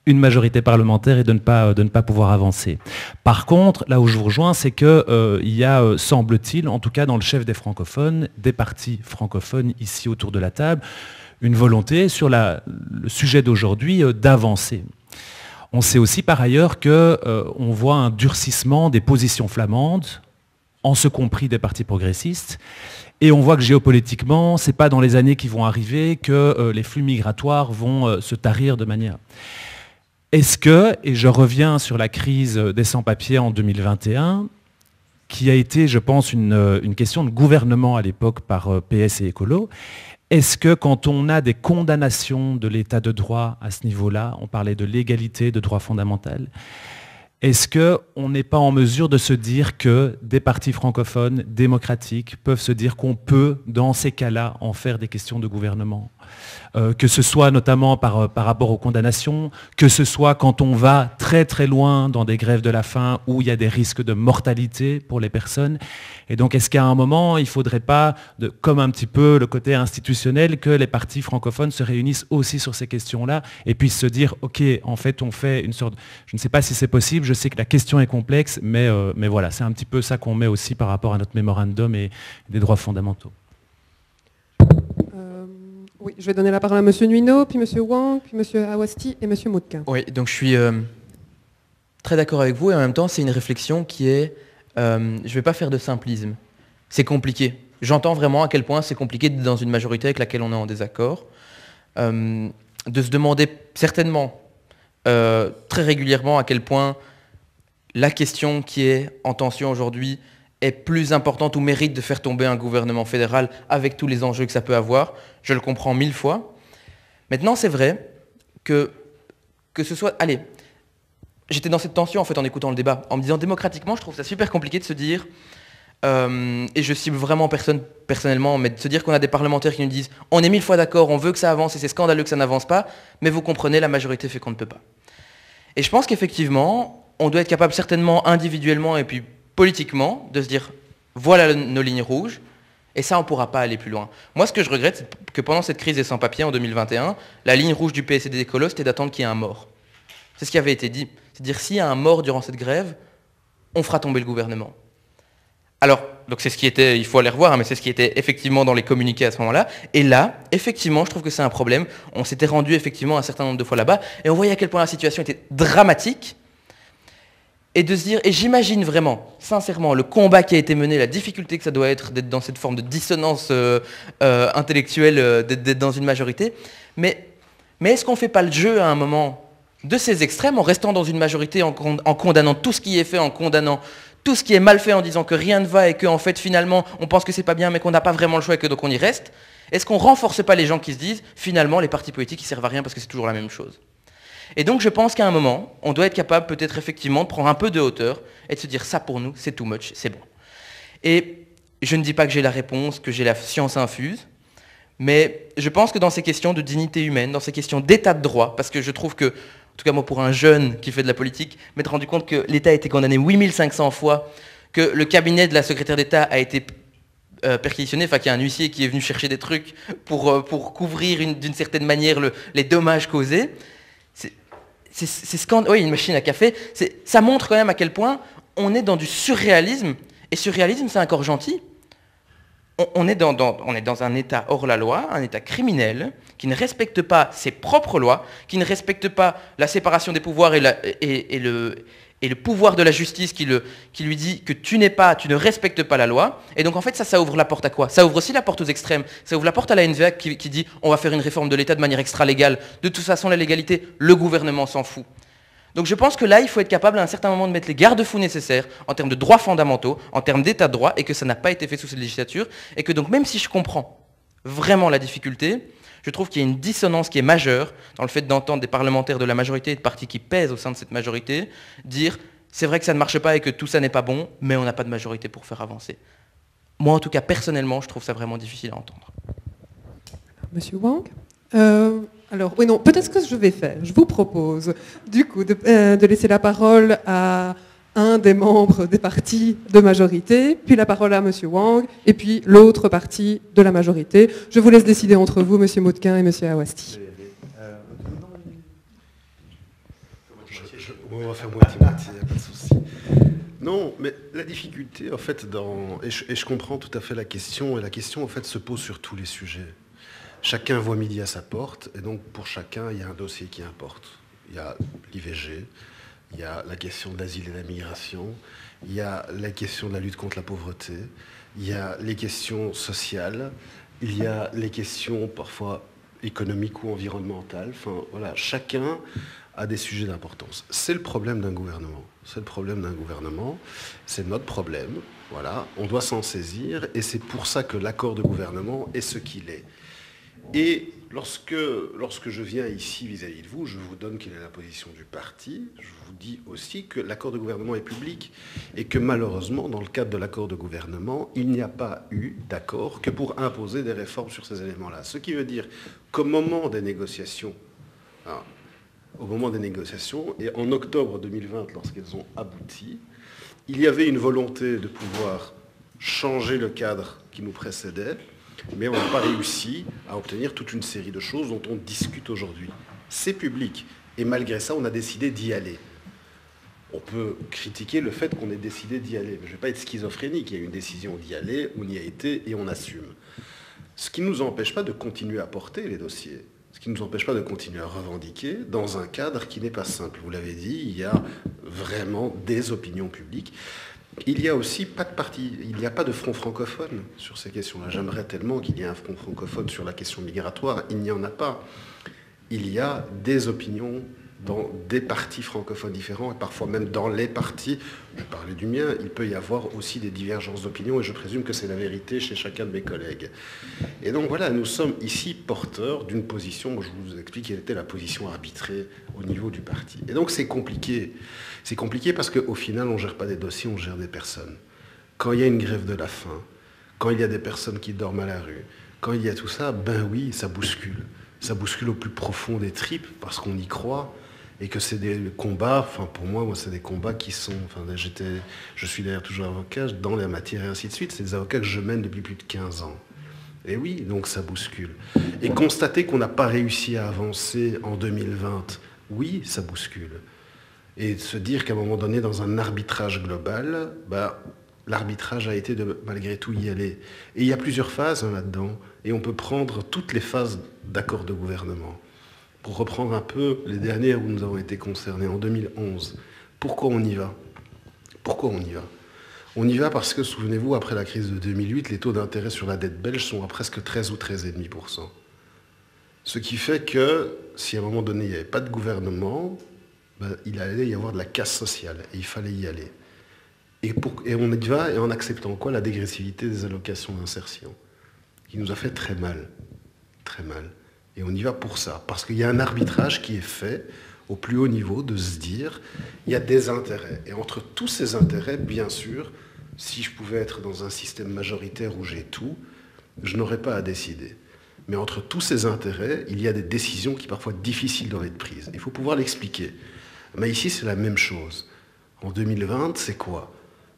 une majorité parlementaire et de ne pas pouvoir avancer. Par contre, là où je vous rejoins, c'est qu'il y a, semble-t-il, en tout cas dans le chef des francophones, des partis francophones ici autour de la table, une volonté sur le sujet d'aujourd'hui d'avancer. On sait aussi par ailleurs qu'on voit un durcissement des positions flamandes, en ce compris des partis progressistes. Et on voit que géopolitiquement, ce n'est pas dans les années qui vont arriver que les flux migratoires vont se tarir de manière. Est-ce que, et je reviens sur la crise des sans-papiers en 2021, qui a été, je pense, une question de gouvernement à l'époque par PS et Écolo, est-ce que quand on a des condamnations de l'état de droit à ce niveau-là, on parlait de l'égalité, de droit fondamental, est-ce qu'on n'est pas en mesure de se dire que des partis francophones démocratiques peuvent se dire qu'on peut, dans ces cas-là, en faire des questions de gouvernement ? Que ce soit notamment par rapport aux condamnations, que ce soit quand on va très très loin dans des grèves de la faim où il y a des risques de mortalité pour les personnes. Et donc est-ce qu'à un moment, il ne faudrait pas, comme un petit peu le côté institutionnel, que les partis francophones se réunissent aussi sur ces questions-là et puissent se dire, ok, en fait on fait une sorte, je ne sais pas si c'est possible, je sais que la question est complexe, mais voilà, c'est un petit peu ça qu'on met aussi par rapport à notre mémorandum et des droits fondamentaux. Oui, je vais donner la parole à M. Nuino, puis M. Wang, puis M. Awasti et M. Moutkin. Oui, donc je suis très d'accord avec vous et en même temps c'est une réflexion qui est, je ne vais pas faire de simplisme. C'est compliqué. J'entends vraiment à quel point c'est compliqué d'être dans une majorité avec laquelle on est en désaccord. De se demander certainement très régulièrement à quel point la question qui est en tension aujourd'hui est plus importante ou mérite de faire tomber un gouvernement fédéral avec tous les enjeux que ça peut avoir. Je le comprends 1000 fois. Maintenant, c'est vrai que ce soit... Allez, j'étais dans cette tension en fait en écoutant le débat, en me disant démocratiquement, je trouve ça super compliqué de se dire, et je cible vraiment personne personnellement, mais de se dire qu'on a des parlementaires qui nous disent on est 1000 fois d'accord, on veut que ça avance et c'est scandaleux que ça n'avance pas, mais vous comprenez, la majorité fait qu'on ne peut pas. Et je pense qu'effectivement, on doit être capable certainement individuellement et puis politiquement, de se dire, voilà nos lignes rouges, et ça, on ne pourra pas aller plus loin. Moi, ce que je regrette, c'est que pendant cette crise des sans-papiers en 2021, la ligne rouge du PS et des écolos, c'était d'attendre qu'il y ait un mort. C'est ce qui avait été dit. C'est-à-dire, s'il y a un mort durant cette grève, on fera tomber le gouvernement. Alors, donc c'est ce qui était, il faut aller revoir, hein, mais c'est ce qui était effectivement dans les communiqués à ce moment-là. Et là, effectivement, je trouve que c'est un problème. On s'était rendu effectivement un certain nombre de fois là-bas, et on voyait à quel point la situation était dramatique. Et de se dire, et j'imagine vraiment, sincèrement, le combat qui a été mené, la difficulté que ça doit être d'être dans cette forme de dissonance intellectuelle, d'être dans une majorité, mais est-ce qu'on ne fait pas le jeu à un moment de ces extrêmes en restant dans une majorité, en condamnant tout ce qui est fait, en condamnant tout ce qui est mal fait, en disant que rien ne va et qu'en fait finalement on pense que c'est pas bien mais qu'on n'a pas vraiment le choix et que donc on y reste? Est-ce qu'on ne renforce pas les gens qui se disent, finalement les partis politiques ils servent à rien parce que c'est toujours la même chose? Et donc je pense qu'à un moment, on doit être capable peut-être effectivement de prendre un peu de hauteur et de se dire ça pour nous, c'est too much, c'est bon. Et je ne dis pas que j'ai la réponse, que j'ai la science infuse, mais je pense que dans ces questions de dignité humaine, dans ces questions d'état de droit, parce que je trouve que, en tout cas moi pour un jeune qui fait de la politique, m'être rendu compte que l'État a été condamné 8500 fois, que le cabinet de la secrétaire d'État a été perquisitionné, enfin qu'il y a un huissier qui est venu chercher des trucs pour couvrir d'une certaine manière les dommages causés. C'est scandaleux. Oui, une machine à café. Ça montre quand même à quel point on est dans du surréalisme. Et surréalisme, c'est un corps gentil. On est dans un État hors la loi, un État criminel, qui ne respecte pas ses propres lois, qui ne respecte pas la séparation des pouvoirs et le pouvoir de la justice qui lui dit que tu ne respectes pas la loi. Et donc en fait ça ouvre la porte à quoi? Ça ouvre aussi la porte aux extrêmes. Ça ouvre la porte à la NVA qui dit on va faire une réforme de l'État de manière extra-légale. De toute façon la légalité, le gouvernement s'en fout. Donc je pense que là il faut être capable à un certain moment de mettre les garde-fous nécessaires en termes de droits fondamentaux, en termes d'état de droit, et que ça n'a pas été fait sous cette législature. Et que donc même si je comprends vraiment la difficulté, Je trouve qu'il y a une dissonance qui est majeure dans le fait d'entendre des parlementaires de la majorité et de partis qui pèsent au sein de cette majorité dire « c'est vrai que ça ne marche pas et que tout ça n'est pas bon, mais on n'a pas de majorité pour faire avancer ». Moi, en tout cas, personnellement, je trouve ça vraiment difficile à entendre. Monsieur Wang, alors, oui, non, peut-être ce que je vais faire, je vous propose, du coup, de laisser la parole à un des membres des partis de majorité, puis la parole à Monsieur Wang, et puis l'autre parti de la majorité. Je vous laisse décider entre vous, Monsieur Motquin et Monsieur Awasti. On va faire moitié-moitié, il n'y a pas de souci. Non, mais la difficulté, en fait, et je comprends tout à fait la question, et la question, en fait, se pose sur tous les sujets. Chacun voit midi à sa porte, et donc pour chacun, il y a un dossier qui importe. Il y a l'IVG, il y a la question de l'asile et de la migration, il y a la question de la lutte contre la pauvreté, il y a les questions sociales, il y a les questions parfois économiques ou environnementales. Enfin, voilà, chacun a des sujets d'importance. C'est le problème d'un gouvernement. C'est le problème d'un gouvernement, c'est notre problème. Voilà, on doit s'en saisir, et c'est pour ça que l'accord de gouvernement est ce qu'il est. Et lorsque je viens ici vis-à-vis de vous, je vous donne quelle est la position du parti. Je vous dis aussi que l'accord de gouvernement est public et que malheureusement, dans le cadre de l'accord de gouvernement, il n'y a pas eu d'accord que pour imposer des réformes sur ces éléments-là. Ce qui veut dire qu'au moment des négociations, et en octobre 2020, lorsqu'elles ont abouti, il y avait une volonté de pouvoir changer le cadre qui nous précédait, mais on n'a pas réussi à obtenir toute une série de choses dont on discute aujourd'hui. C'est public, et malgré ça, on a décidé d'y aller. On peut critiquer le fait qu'on ait décidé d'y aller, mais je ne vais pas être schizophrénique, il y a eu une décision d'y aller, on y a été et on assume. Ce qui ne nous empêche pas de continuer à porter les dossiers, ce qui ne nous empêche pas de continuer à revendiquer dans un cadre qui n'est pas simple. Vous l'avez dit, il y a vraiment des opinions publiques. Il n'y a aussi pas de parti, il n'y a pas de front francophone sur ces questions-là. J'aimerais tellement qu'il y ait un front francophone sur la question migratoire. Il n'y en a pas. Il y a des opinions dans des partis francophones différents, et parfois même dans les partis, je parlais du mien, il peut y avoir aussi des divergences d'opinion, et je présume que c'est la vérité chez chacun de mes collègues. Et donc voilà, nous sommes ici porteurs d'une position, moi je vous explique quelle était la position arbitrée au niveau du parti. Et donc c'est compliqué. C'est compliqué parce qu'au final, on ne gère pas des dossiers, on gère des personnes. Quand il y a une grève de la faim, quand il y a des personnes qui dorment à la rue, quand il y a tout ça, ben oui, ça bouscule. Ça bouscule au plus profond des tripes, parce qu'on y croit, et que c'est des combats, enfin pour moi c'est des combats qui sont, je suis d'ailleurs toujours avocat, dans la matière et ainsi de suite, c'est des avocats que je mène depuis plus de 15 ans. Et oui, donc ça bouscule. Et constater qu'on n'a pas réussi à avancer en 2020, oui, ça bouscule. Et se dire qu'à un moment donné, dans un arbitrage global, l'arbitrage a été de malgré tout y aller. Et il y a plusieurs phases là-dedans, et on peut prendre toutes les phases d'accord de gouvernement. Pour reprendre un peu les dernières où nous avons été concernés, en 2011, pourquoi on y va ? Pourquoi on y va ? On y va parce que, souvenez-vous, après la crise de 2008, les taux d'intérêt sur la dette belge sont à presque 13 ou 13,5%. Ce qui fait que, si à un moment donné, il n'y avait pas de gouvernement, il allait y avoir de la casse sociale, et il fallait y aller. Et on y va, et en acceptant quoi ? La dégressivité des allocations d'insertion, qui nous a fait très mal. Très mal. Et on y va pour ça, parce qu'il y a un arbitrage qui est fait au plus haut niveau de se dire, il y a des intérêts. Et entre tous ces intérêts, bien sûr, si je pouvais être dans un système majoritaire où j'ai tout, je n'aurais pas à décider. Mais entre tous ces intérêts, il y a des décisions qui parfois difficiles doivent être prises. Il faut pouvoir l'expliquer. Mais ici, c'est la même chose. En 2020, c'est quoi ?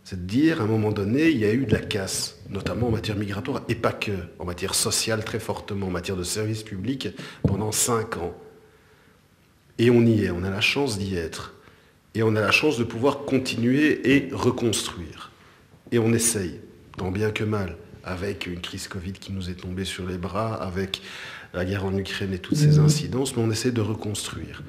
C'est de dire, à un moment donné, il y a eu de la casse, notamment en matière migratoire, et pas que, en matière sociale très fortement, en matière de services publics, pendant 5 ans. Et on y est, on a la chance d'y être. Et on a la chance de pouvoir continuer et reconstruire. Et on essaye, tant bien que mal, avec une crise Covid qui nous est tombée sur les bras, avec la guerre en Ukraine et toutes ces incidences, mais on essaie de reconstruire.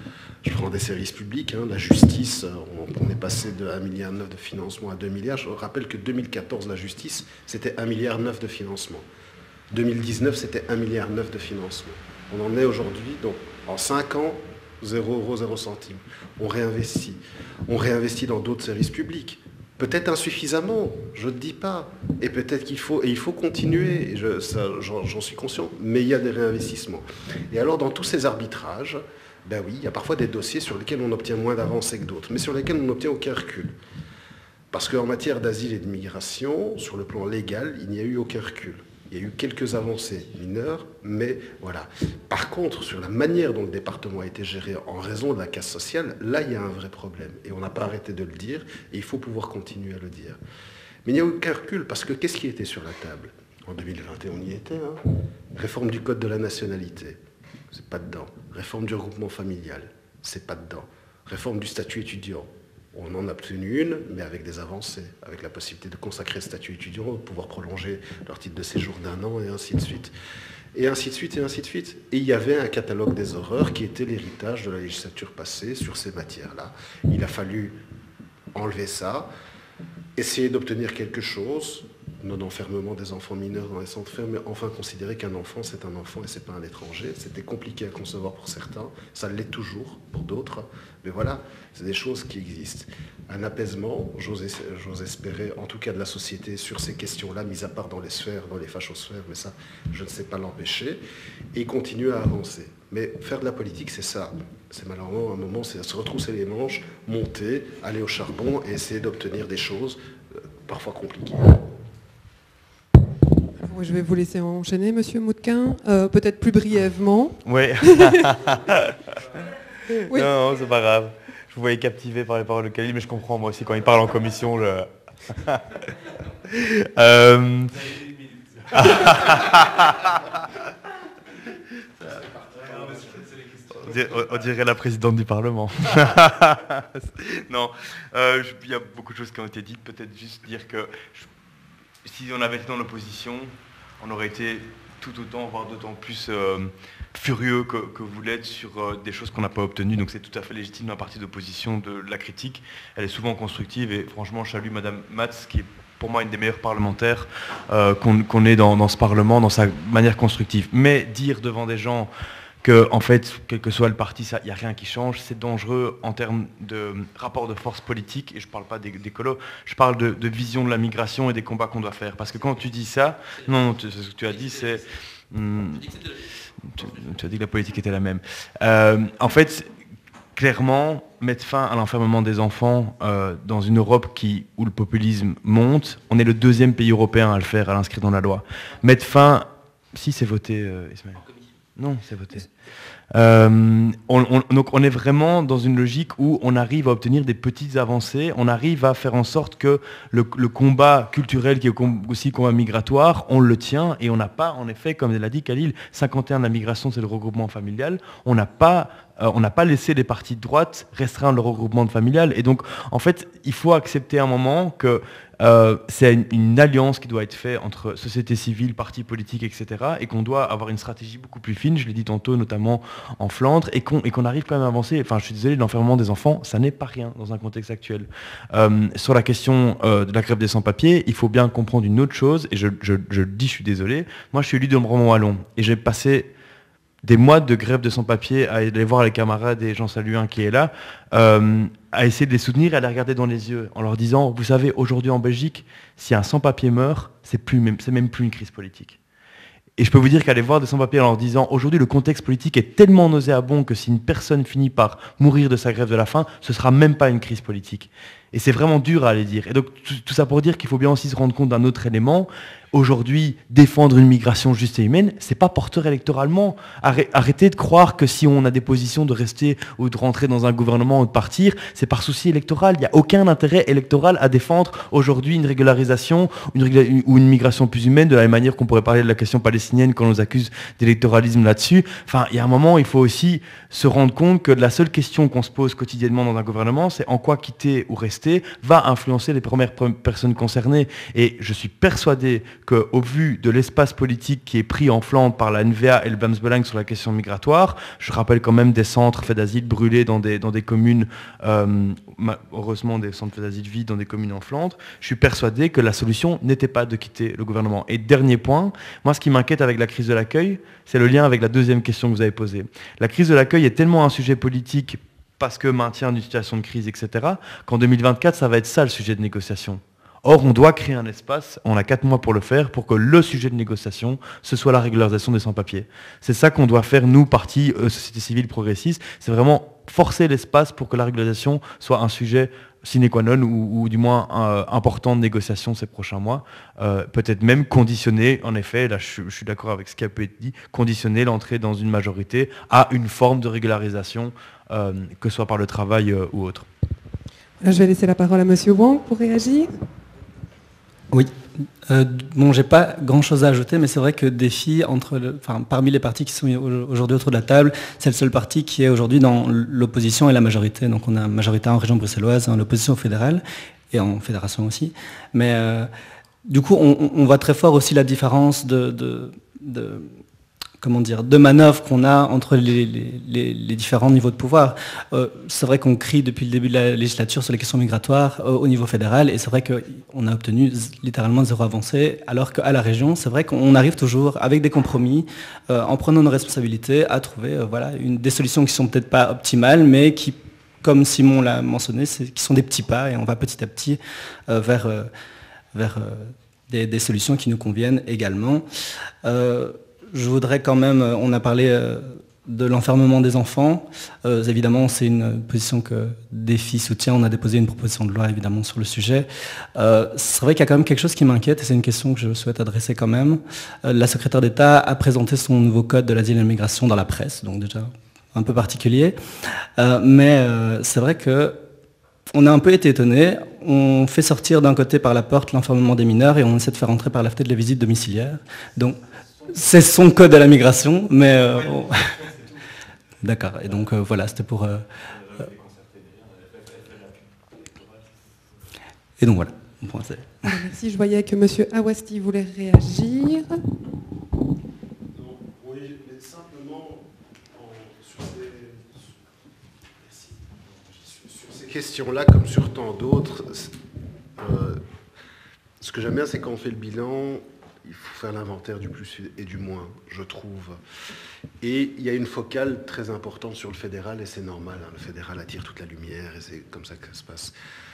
Je prends des services publics, la justice, on est passé de 1,9 milliard de financement à 2 milliards. Je rappelle que 2014, la justice, c'était 1,9 milliard de financement. 2019, c'était 1,9 milliard de financement. On en est aujourd'hui, donc en 5 ans, 0 €, 0 centimes. On réinvestit. On réinvestit dans d'autres services publics. Peut-être insuffisamment, je ne dis pas. Et peut-être qu'il faut continuer, j'en suis conscient, mais il y a des réinvestissements. Et alors, dans tous ces arbitrages, ben oui, il y a parfois des dossiers sur lesquels on obtient moins d'avancées que d'autres, mais sur lesquels on n'obtient aucun recul. Parce qu'en matière d'asile et de migration, sur le plan légal, il n'y a eu aucun recul. Il y a eu quelques avancées mineures, mais voilà. Par contre, sur la manière dont le département a été géré en raison de la casse sociale, là, il y a un vrai problème. Et on n'a pas arrêté de le dire, et il faut pouvoir continuer à le dire. Mais il n'y a aucun recul, parce que qu'est-ce qui était sur la table? En 2021, on y était. Réforme du code de la nationalité, c'est pas dedans. Réforme du regroupement familial, c'est pas dedans. Réforme du statut étudiant. On en a obtenu une, mais avec des avancées, avec la possibilité de consacrer le statut étudiant, de pouvoir prolonger leur titre de séjour d'1 an, et ainsi de suite. Et ainsi de suite, et ainsi de suite. Et il y avait un catalogue des horreurs qui était l'héritage de la législature passée sur ces matières-là. Il a fallu enlever ça, essayer d'obtenir quelque chose, non-enfermement des enfants mineurs dans les centres fermés, mais enfin considérer qu'un enfant, c'est un enfant et c'est pas un étranger. C'était compliqué à concevoir pour certains, ça l'est toujours pour d'autres, mais voilà, c'est des choses qui existent. Un apaisement, j'ose espérer, en tout cas de la société, sur ces questions-là, mis à part dans les sphères, dans les fachosphères, mais ça, je ne sais pas l'empêcher, et continuer à avancer. Mais faire de la politique, c'est ça. C'est malheureusement un moment, c'est se retrousser les manches, monter, aller au charbon et essayer d'obtenir des choses parfois compliquées. Je vais vous laisser enchaîner, Monsieur Moutquin. Peut-être plus brièvement. Oui. Oui. Non, c'est pas grave. Je vous voyais captivé par les paroles de Khalil, mais je comprends, moi aussi, quand il parle en commission, On dirait la présidente du Parlement. Non, il y a beaucoup de choses qui ont été dites. Peut-être juste dire que si on avait été dans l'opposition, on aurait été tout autant, voire d'autant plus furieux que vous l'êtes sur des choses qu'on n'a pas obtenues. Donc c'est tout à fait légitime d'un parti d'opposition de la critique. Elle est souvent constructive et franchement, je salue Madame Matz, qui est pour moi une des meilleures parlementaires qu'on ait dans ce Parlement, dans sa manière constructive. Mais dire devant des gens que, en fait, quel que soit le parti, il n'y a rien qui change, c'est dangereux en termes de rapport de force politique, et je ne parle pas des colos, je parle de vision de la migration et des combats qu'on doit faire. Parce que quand tu dis ça, non, ce que tu as dit, c'est... tu as dit que la politique était la même. En fait, clairement, mettre fin à l'enfermement des enfants dans une Europe où le populisme monte, on est le 2e pays européen à le faire, à l'inscrire dans la loi. Mettre fin... Si, c'est voté, Ismaël. Non, c'est voté. Donc on est vraiment dans une logique où on arrive à obtenir des petites avancées, on arrive à faire en sorte que le combat culturel qui est aussi combat migratoire, on le tient et on n'a pas, en effet, comme l'a dit Khalil, 51 de la migration c'est le regroupement familial, on n'a pas laissé les partis de droite restreindre le regroupement familial et donc en fait il faut accepter un moment que c'est une alliance qui doit être faite entre société civile, partis politiques, etc. et qu'on doit avoir une stratégie beaucoup plus fine, je l'ai dit tantôt, notamment en Flandre, et qu'on arrive quand même à avancer. Enfin, je suis désolé, l'enfermement des enfants, ça n'est pas rien dans un contexte actuel. Sur la question de la grève des sans-papiers, il faut bien comprendre une autre chose, et je le dis, je suis désolé, moi je suis élu de Brabant-Wallon, et j'ai passé des mois de grève de sans-papiers à aller voir les camarades, et j'en salue un qui est là, à essayer de les soutenir et à les regarder dans les yeux en leur disant, vous savez, aujourd'hui en Belgique, si un sans-papier meurt, c'est même plus une crise politique. Et je peux vous dire qu'aller voir des sans-papiers en leur disant, aujourd'hui le contexte politique est tellement nauséabond que si une personne finit par mourir de sa grève de la faim, ce ne sera même pas une crise politique. Et c'est vraiment dur à aller dire. Et donc tout ça pour dire qu'il faut bien aussi se rendre compte d'un autre élément. Aujourd'hui, défendre une migration juste et humaine, c'est pas porteur électoralement. Arrêtez de croire que si on a des positions de rester ou de rentrer dans un gouvernement ou de partir, c'est par souci électoral. Il n'y a aucun intérêt électoral à défendre aujourd'hui une régularisation ou une migration plus humaine, de la même manière qu'on pourrait parler de la question palestinienne quand on nous accuse d'électoralisme là-dessus. Enfin, il y a un moment, il faut aussi se rendre compte que la seule question qu'on se pose quotidiennement dans un gouvernement, c'est en quoi quitter ou rester va influencer les premières personnes concernées. Et je suis persuadé qu'au vu de l'espace politique qui est pris en Flandre par la NVA et le Vlaams-Belang sur la question migratoire, je rappelle quand même des centres faits d'asile brûlés dans des communes, heureusement des centres faits d'asile vides dans des communes en Flandre, je suis persuadé que la solution n'était pas de quitter le gouvernement. Et dernier point, moi ce qui m'inquiète avec la crise de l'accueil, c'est le lien avec la deuxième question que vous avez posée. La crise de l'accueil est tellement un sujet politique parce que maintien d'une situation de crise, etc., qu'en 2024, ça va être ça le sujet de négociation. Or, on doit créer un espace, on a 4 mois pour le faire, pour que le sujet de négociation, ce soit la régularisation des sans-papiers. C'est ça qu'on doit faire, nous, parti société civile progressiste, c'est vraiment forcer l'espace pour que la régularisation soit un sujet sine qua non, ou du moins important de négociation ces prochains mois. Peut-être même conditionner, en effet, là je suis d'accord avec ce qui a pu être dit, conditionner l'entrée dans une majorité à une forme de régularisation, que ce soit par le travail ou autre. Je vais laisser la parole à Monsieur Wang pour réagir. Oui. Bon, j'ai pas grand-chose à ajouter, mais c'est vrai que Défi, parmi les partis qui sont aujourd'hui autour de la table, c'est le seul parti qui est aujourd'hui dans l'opposition et la majorité. Donc on a majorité en région bruxelloise, en opposition fédérale et en fédération aussi. Mais du coup, on voit très fort aussi la différence de manœuvre qu'on a entre les différents niveaux de pouvoir. C'est vrai qu'on crie depuis le début de la législature sur les questions migratoires au niveau fédéral, et c'est vrai qu'on a obtenu littéralement zéro avancée, alors qu'à la région, c'est vrai qu'on arrive toujours avec des compromis, en prenant nos responsabilités, à trouver des solutions qui sont peut-être pas optimales, mais qui, comme Simon l'a mentionné, qui sont des petits pas, et on va petit à petit vers des solutions qui nous conviennent également. Je voudrais quand même, on a parlé de l'enfermement des enfants. Évidemment, c'est une position que Défi soutient. On a déposé une proposition de loi, évidemment, sur le sujet. C'est vrai qu'il y a quand même quelque chose qui m'inquiète, et c'est une question que je souhaite adresser quand même. La secrétaire d'État a présenté son nouveau code de l'asile et de l'immigration dans la presse, donc déjà un peu particulier. Mais c'est vrai que on a un peu été étonné. On fait sortir d'un côté par la porte l'enfermement des mineurs, et on essaie de faire entrer par la fenêtre les visites domiciliaires. Donc, c'est son code à la migration, mais... D'accord, et donc voilà, c'était pour... Et donc voilà. Merci, je voyais que M. Awasti voulait réagir. Oui, mais simplement, sur ces questions-là, comme sur tant d'autres, ce que j'aime bien, c'est quand on fait le bilan, il faut faire l'inventaire du plus et du moins, je trouve. Et il y a une focale très importante sur le fédéral, et c'est normal, hein, le fédéral attire toute la lumière, et c'est comme ça que ça se passe.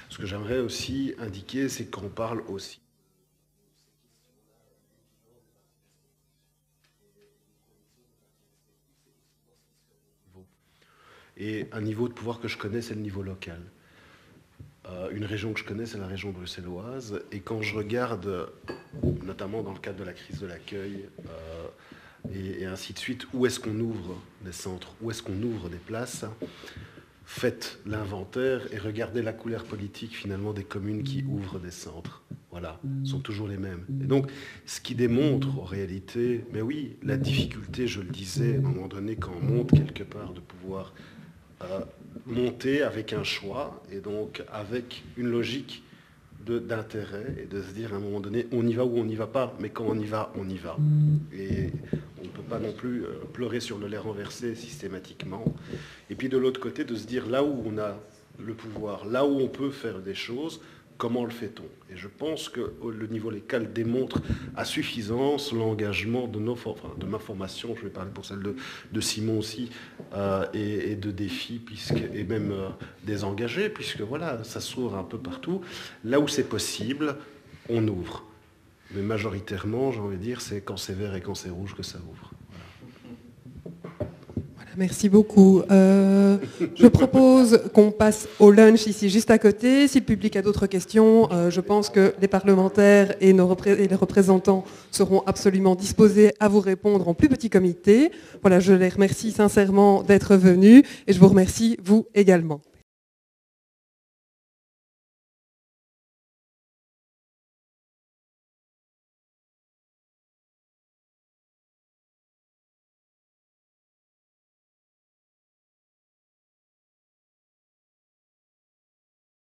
Ce que j'aimerais aussi indiquer, c'est qu'on parle aussi... Et un niveau de pouvoir que je connais, c'est le niveau local. Une région que je connais, c'est la région bruxelloise. Et quand je regarde, notamment dans le cadre de la crise de l'accueil, et ainsi de suite, où est-ce qu'on ouvre des centres, où est-ce qu'on ouvre des places, faites l'inventaire et regardez la couleur politique finalement des communes qui ouvrent des centres. Voilà, sont toujours les mêmes. Et donc, ce qui démontre en réalité, mais oui, la difficulté, je le disais, à un moment donné, quand on monte quelque part, de pouvoir monter avec un choix et donc avec une logique d'intérêt et de se dire à un moment donné, on y va ou on n'y va pas, mais quand on y va, on y va. Et on ne peut pas non plus pleurer sur le lait renversé systématiquement. Et puis de l'autre côté, de se dire là où on a le pouvoir, là où on peut faire des choses, comment le fait-on? Et je pense que le niveau local démontre à suffisance l'engagement de ma formation, je vais parler pour celle de Simon aussi, et de Défi, et même des engagés, puisque voilà, ça s'ouvre un peu partout. Là où c'est possible, on ouvre. Mais majoritairement, j'ai envie de dire, c'est quand c'est vert et quand c'est rouge que ça ouvre. Merci beaucoup. Je propose qu'on passe au lunch ici juste à côté. Si le public a d'autres questions, je pense que les parlementaires et les représentants seront absolument disposés à vous répondre en plus petit comité. Voilà, je les remercie sincèrement d'être venus et je vous remercie vous également.